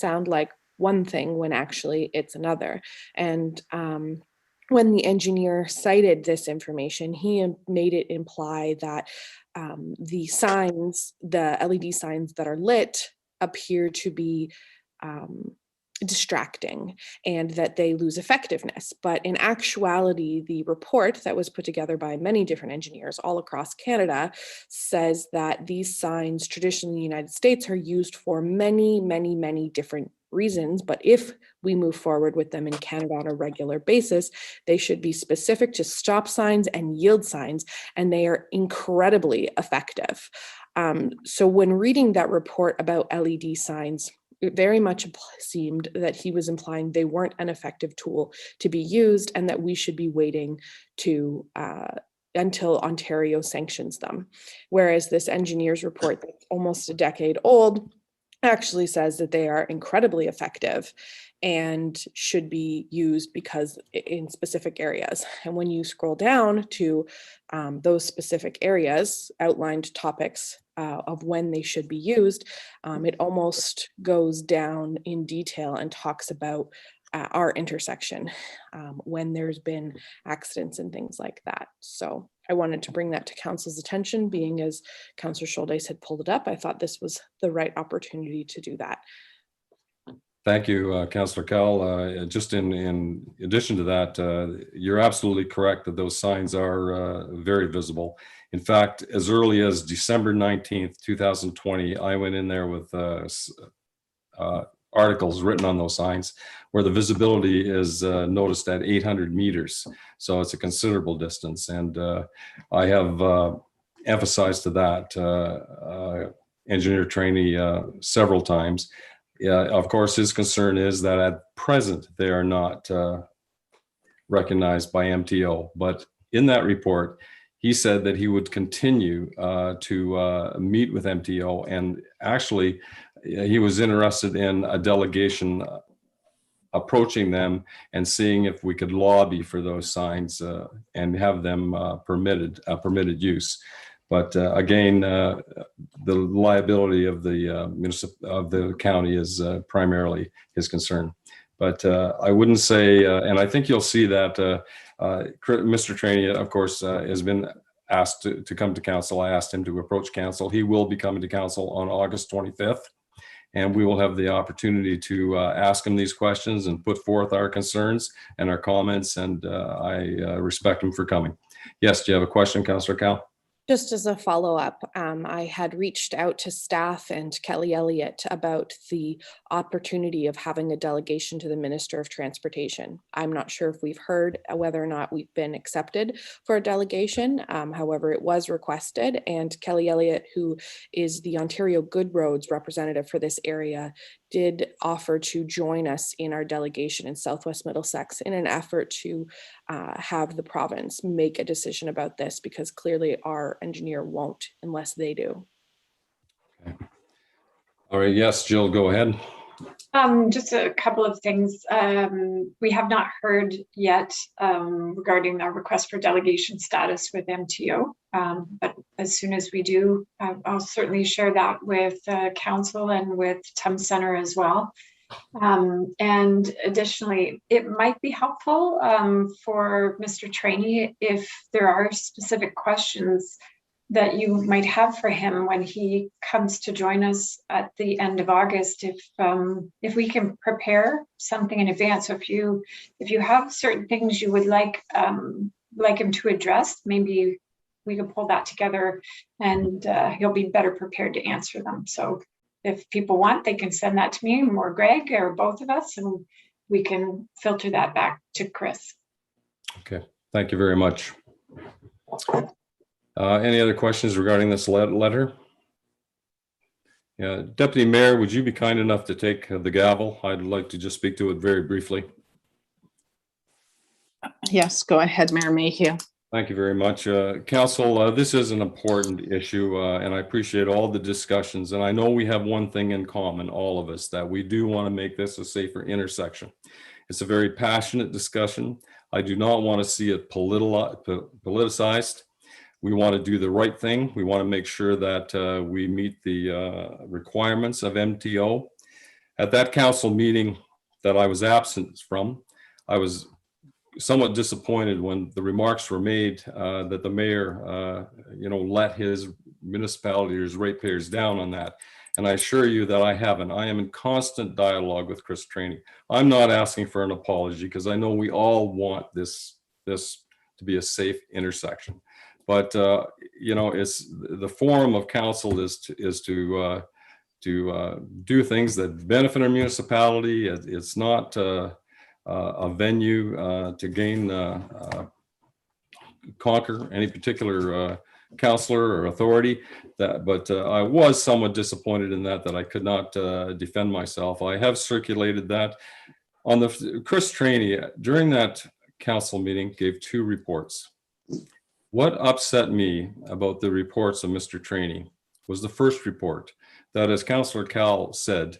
sound like one thing when actually it's another. And when the engineer cited this information, he made it imply that the signs, the LED signs that are lit, appear to be distracting and that they lose effectiveness. But in actuality, the report that was put together by many different engineers all across Canada says that these signs traditionally in the United States are used for many, many, many different reasons. But if we move forward with them in Canada on a regular basis, they should be specific to stop signs and yield signs, and they are incredibly effective. So when reading that report about LED signs, it very much seemed that he was implying they weren't an effective tool to be used and that we should be waiting to until Ontario sanctions them. Whereas this engineer's report that's almost a decade old actually says that they are incredibly effective and should be used because in specific areas. And when you scroll down to those specific areas, outlined topics of when they should be used, it almost goes down in detail and talks about our intersection when there's been accidents and things like that. So I wanted to bring that to council's attention, being as Councillor Scholdice had pulled it up. I thought this was the right opportunity to do that. Thank you, Councillor Kell. Just in addition to that, you're absolutely correct that those signs are very visible. In fact, as early as December 19th, 2020, I went in there with articles written on those signs where the visibility is noticed at 800 meters. So it's a considerable distance. And I have emphasized to that engineer trainee several times. Of course, his concern is that at present, they are not recognized by MTO. But in that report, he said that he would continue to meet with MTO, and actually he was interested in a delegation approaching them and seeing if we could lobby for those signs and have them permitted use. But again, the liability of the county is primarily his concern. But I wouldn't say, and I think you'll see that Mr. Trainee, of course, has been asked to come to council. I asked him to approach council. He will be coming to council on August 25th. And we will have the opportunity to ask him these questions and put forth our concerns and our comments. And I respect him for coming. Yes, do you have a question, Councillor Cal? Just as a follow-up, I had reached out to staff and Kelly Elliott about the opportunity of having a delegation to the Minister of Transportation. I'm not sure if we've heard whether or not we've been accepted for a delegation. However, it was requested, and Kelly Elliott, who is the Ontario Good Roads representative for this area, did offer to join us in our delegation in Southwest Middlesex in an effort to have the province make a decision about this, because clearly our engineer won't unless they do. Okay. All right, yes, Jill, go ahead. Just a couple of things. We have not heard yet regarding our request for delegation status with MTO, but as soon as we do, I'll certainly share that with council and with TUM Center as well. And additionally, it might be helpful for Mr. Trainee if there are specific questions that you might have for him when he comes to join us at the end of August, if we can prepare something in advance. So if you have certain things you would like him to address, maybe we can pull that together and he'll be better prepared to answer them. So if people want, they can send that to me or Greg or both of us, and we can filter that back to Chris. Okay, thank you very much. Any other questions regarding this letter? Yeah, Deputy Mayor, would you be kind enough to take the gavel? I'd like to just speak to it very briefly. Yes, go ahead, Mayor Mayhew. Thank you very much. Council, this is an important issue, and I appreciate all the discussions. And I know we have one thing in common, all of us, that we do want to make this a safer intersection. It's a very passionate discussion. I do not want to see it politicized. We want to do the right thing. We want to make sure that we meet the requirements of MTO. At that council meeting that I was absent from, I was somewhat disappointed when the remarks were made that the mayor, let his municipality or his ratepayers down on that. And I assure you that I haven't. I am in constant dialogue with Chris Trainey. I'm not asking for an apology because I know we all want this to be a safe intersection. But it's the forum of council is to do things that benefit our municipality. It's not a venue to conquer any particular councillor or authority. But I was somewhat disappointed in that I could not defend myself. I have circulated that on Chris Trainey during that council meeting gave 2 reports. What upset me about the reports of Mr. Trainey was the first report that, as Councillor Cal said,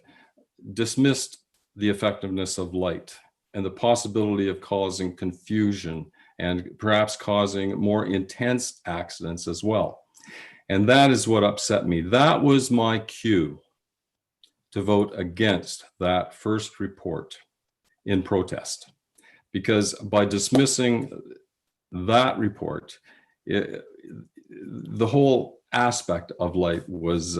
dismissed the effectiveness of light and the possibility of causing confusion and perhaps causing more intense accidents as well. And that is what upset me. That was my cue to vote against that first report in protest, because by dismissing that report, the whole aspect of light was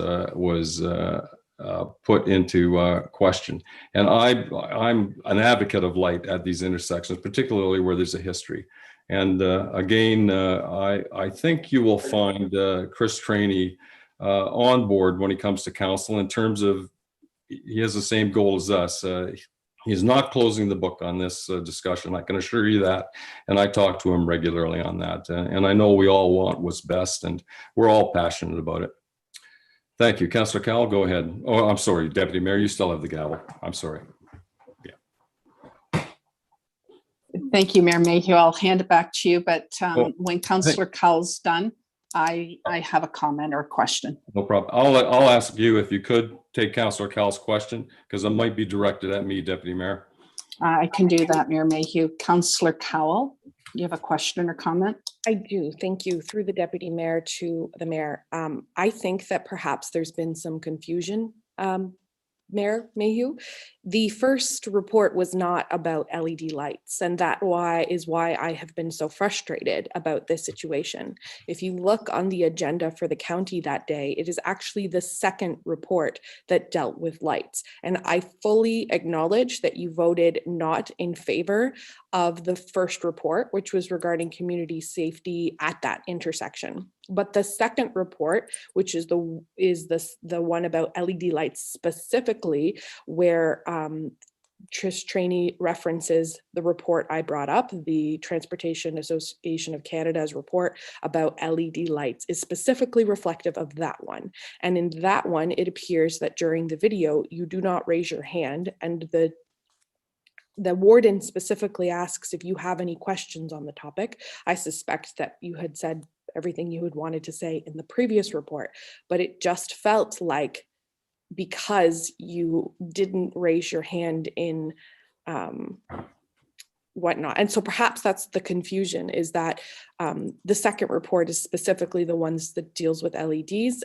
put into question. And I'm an advocate of light at these intersections, particularly where there's a history. And again, I think you will find Chris Trainey on board when he comes to council in terms of he has the same goal as us. He's not closing the book on this discussion. I can assure you that. And I talk to him regularly on that. And I know we all want what's best, and we're all passionate about it. Thank you. Councillor Cowell, go ahead. Oh, I'm sorry, Deputy Mayor, you still have the gavel. I'm sorry. Thank you, Mayor Mayhew. I'll hand it back to you, but when Councillor Cowell's done, I have a comment or a question. No problem. I'll ask you if you could take Councillor Cowell's question, because it might be directed at me, Deputy Mayor. I can do that, Mayor Mayhew. Councillor Cowell, you have a question or comment? I do. Thank you. Through the deputy mayor to the mayor. I think that perhaps there's been some confusion, Mayor Mayhew. The first report was not about LED lights, and that is why I have been so frustrated about this situation. If you look on the agenda for the county that day, it is actually the second report that dealt with lights. And I fully acknowledge that you voted not in favor of the first report, which was regarding community safety at that intersection. But the second report, which is the one about LED lights specifically, where Chris Trainey references the report I brought up, the Transportation Association of Canada's report about LED lights, is specifically reflective of that one. And in that one, it appears that during the video, you do not raise your hand, and the warden specifically asks if you have any questions on the topic. I suspect that you had said everything you had wanted to say in the previous report, but it just felt like because you didn't raise your hand in whatnot. And so perhaps that's the confusion, is that the second report is specifically the ones that deals with LEDs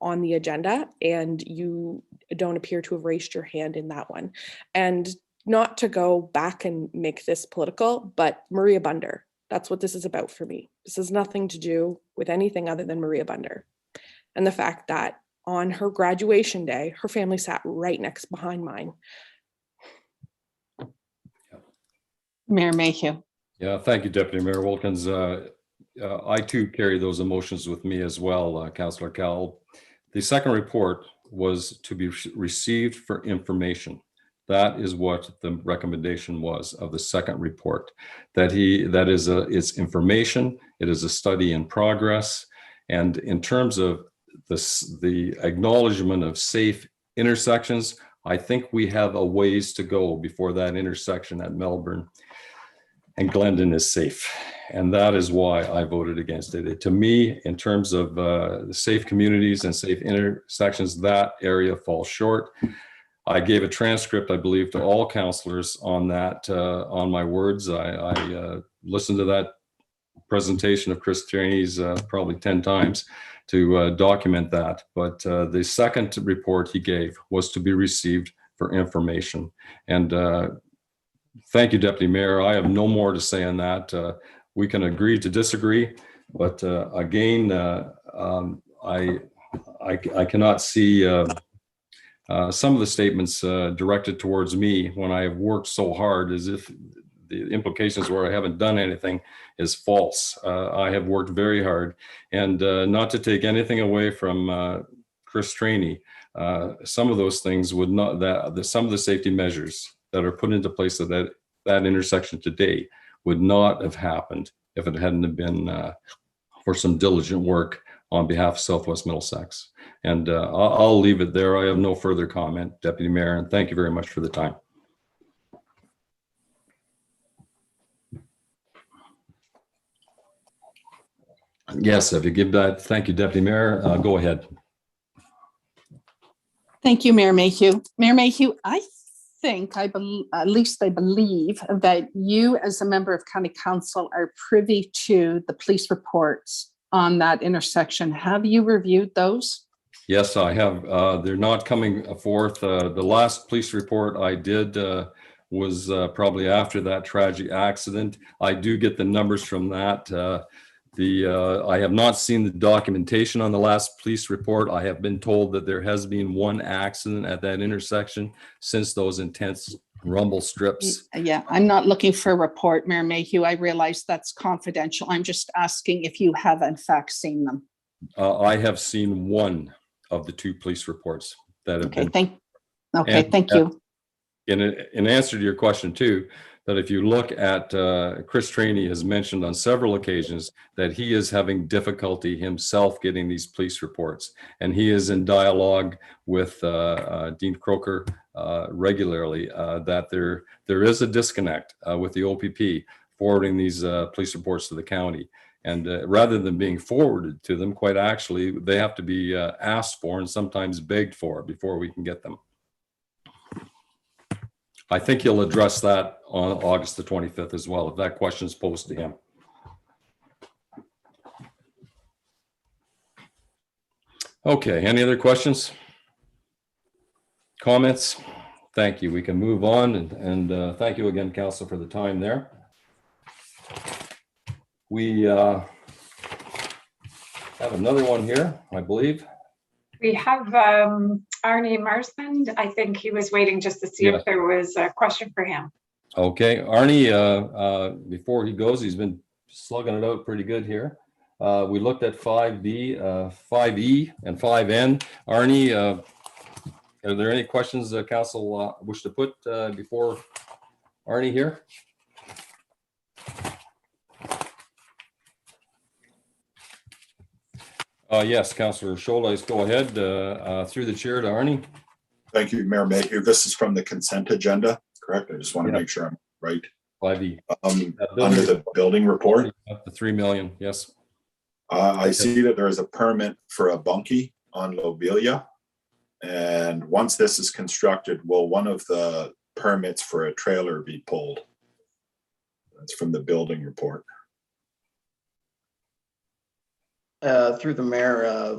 on the agenda, and you don't appear to have raised your hand in that one. And not to go back and make this political, but Maria Bunder, that's what this is about for me. This has nothing to do with anything other than Maria Bunder. And the fact that on her graduation day, her family sat right next behind mine. Mayor Mayhew. Yeah, thank you, Deputy Mayor Wilkins. I too carry those emotions with me as well, Councillor Cowell. The second report was to be received for information. That is what the recommendation was of the second report. It's information. It is a study in progress. And in terms of the acknowledgement of safe intersections, I think we have a ways to go before that intersection at Melbourne and Glendon is safe. And that is why I voted against it. To me, in terms of the safe communities and safe intersections, that area falls short. I gave a transcript, I believe, to all councillors on that, on my words. I listened to that presentation of Chris Trainey's probably 10 times to document that. But the second report he gave was to be received for information. And thank you, Deputy Mayor. I have no more to say on that. We can agree to disagree, but again, I cannot see some of the statements directed towards me when I have worked so hard, as if the implications where I haven't done anything is false. I have worked very hard, and not to take anything away from Chris Trainey, some of those things would not, some of the safety measures that are put into place at that intersection today would not have happened if it hadn't have been for some diligent work on behalf of Southwest Middlesex. And I'll leave it there. I have no further comment, Deputy Mayor, and thank you very much for the time. Yes, if you give that, thank you, Deputy Mayor. Go ahead. Thank you, Mayor Mayhew. Mayor Mayhew, I think, at least I believe that you as a member of County Council are privy to the police reports on that intersection. Have you reviewed those? Yes, I have. They're not coming forth. The last police report I did was probably after that tragic accident. I do get the numbers from that. I have not seen the documentation on the last police report. I have been told that there has been one accident at that intersection since those intense rumble strips. Yeah, I'm not looking for a report, Mayor Mayhew. I realize that's confidential. I'm just asking if you have in fact seen them. I have seen one of the two police reports that have been. Thank you. In answer to your question too, that if you look at Chris Trainey has mentioned on several occasions that he is having difficulty himself getting these police reports, and he is in dialogue with Dean Croker regularly, that there is a disconnect with the OPP forwarding these police reports to the county. And rather than being forwarded to them, quite actually, they have to be asked for and sometimes begged for before we can get them. I think he'll address that on August the 25th as well, if that question is posed to him. Okay, any other questions? Comments? Thank you. We can move on, and thank you again, Council, for the time there. We have another one here, I believe. We have Arnie Marsland. I think he was waiting just to see if there was a question for him. Okay, Arnie, before he goes, he's been slugging it out pretty good here. We looked at 5B, 5E, and 5N. Arnie, are there any questions the council wish to put before Arnie here? Yes, Councillor Scholz, go ahead. Through the chair to Arnie. Thank you, Mayor Mayhew. This is from the consent agenda, correct? I just want to make sure I'm right. 5E. Under the building report. Up to 3 million, yes. I see that there is a permit for a bunkie on Lobelia. And once this is constructed, will one of the permits for a trailer be pulled? That's from the building report. Through the mayor,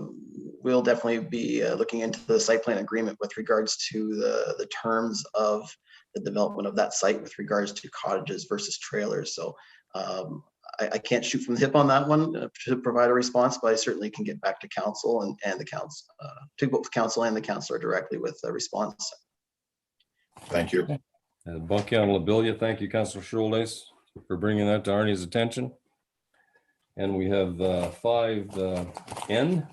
we'll definitely be looking into the site plan agreement with regards to the terms of the development of that site with regards to cottages versus trailers. So I can't shoot from the hip on that one to provide a response, but I certainly can get back to council and the council, to both council and the councilor directly with a response. Thank you. Bunkie on Lobelia, thank you, Councillor Scholz, for bringing that to Arnie's attention. And we have 5N.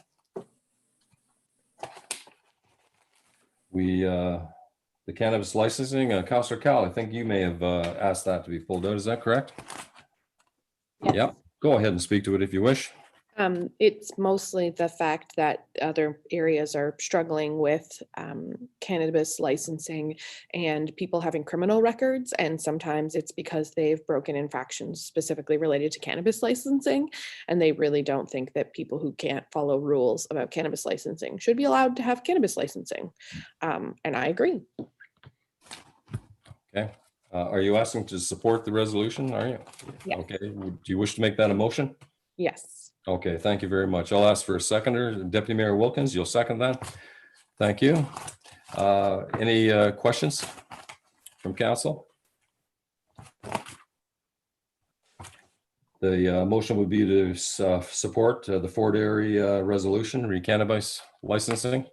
The cannabis licensing, Councillor Cal, I think you may have asked that to be pulled out. Is that correct? Yes. Yep. Go ahead and speak to it if you wish. It's mostly the fact that other areas are struggling with cannabis licensing and people having criminal records. And sometimes it's because they've broken infractions specifically related to cannabis licensing. And they really don't think that people who can't follow rules about cannabis licensing should be allowed to have cannabis licensing. And I agree. Okay. Are you asking to support the resolution? Are you? Yeah. Okay. Do you wish to make that a motion? Yes. Okay, thank you very much. I'll ask for a seconder. Deputy Mayor Wilkins, you'll second that. Thank you. Any questions from council? The motion would be to support the Fort Erie resolution, re-cannabis licensing.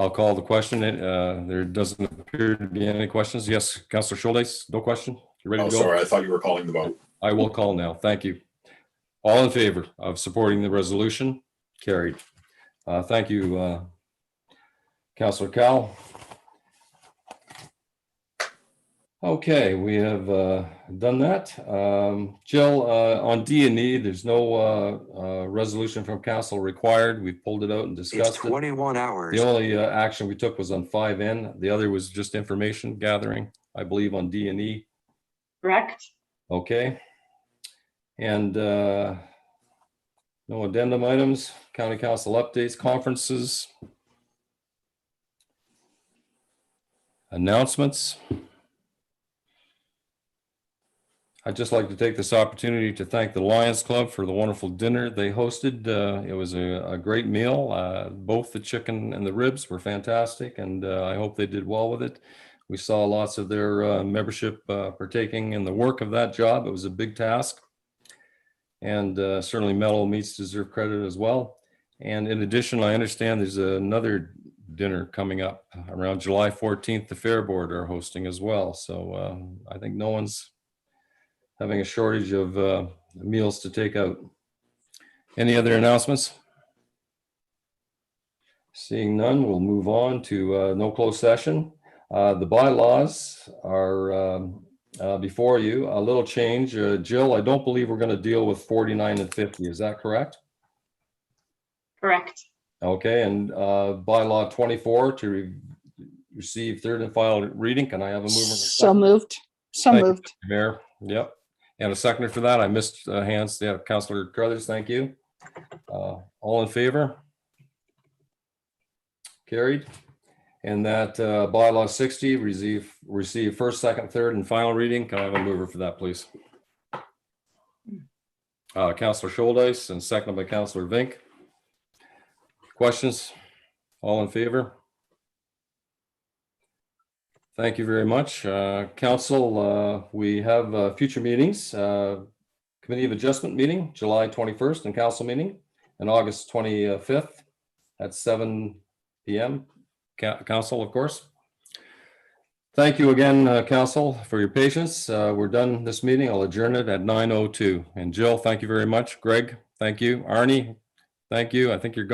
I'll call the question. There doesn't appear to be any questions. Yes, Councillor Schultes, no question. You ready Oh, to go? sorry, I thought you were calling the vote. I will call now. Thank you. All in favor of supporting the resolution? Carried. Thank you, Councillor Cal. Okay, we have done that. Jill, on D&E, there's no resolution from council required. We pulled it out and discussed it. 21 hours. The only action we took was on 5N. The other was just information gathering, I believe, on D&E. Correct. Okay. And no addendum items, county council updates, conferences, announcements. I'd just like to take this opportunity to thank the Lions Club for the wonderful dinner they hosted. It was a great meal. Both the chicken and the ribs were fantastic, and I hope they did well with it. We saw lots of their membership partaking in the work of that job. It was a big task. And certainly Mellow Meats deserve credit as well. And in addition, I understand there's another dinner coming up around July 14th. The Fair Board are hosting as well. So I think no one's having a shortage of meals to take out. Any other announcements? Seeing none, we'll move on to no closed session. The bylaws are before you. A little change. Jill, I don't believe we're going to deal with 49 and 50. Is that correct? Correct. Okay, and bylaw 24 to receive third and final reading. Can I have a mover? So moved. So Thank you, moved. Mr. Mayor. Yep. And a seconder for that. I missed hands. Yeah, Councillor Carruthers, thank you. All in favor? Carried. And that bylaw 60 receive first, second, third, and final reading. Can I have a mover for that, please? Councillor Schultes and seconded by Councillor Vink. Questions? All in favor? Thank you very much. Council, we have future meetings. Committee of Adjustment meeting, July 21st, and council meeting, and August 25th at 7 p.m. Council, of course. Thank you again, Council, for your patience. We're done this meeting. I'll adjourn it at 9:02. And Jill, thank you very much. Greg, thank you. Arnie, thank you. I think you're going.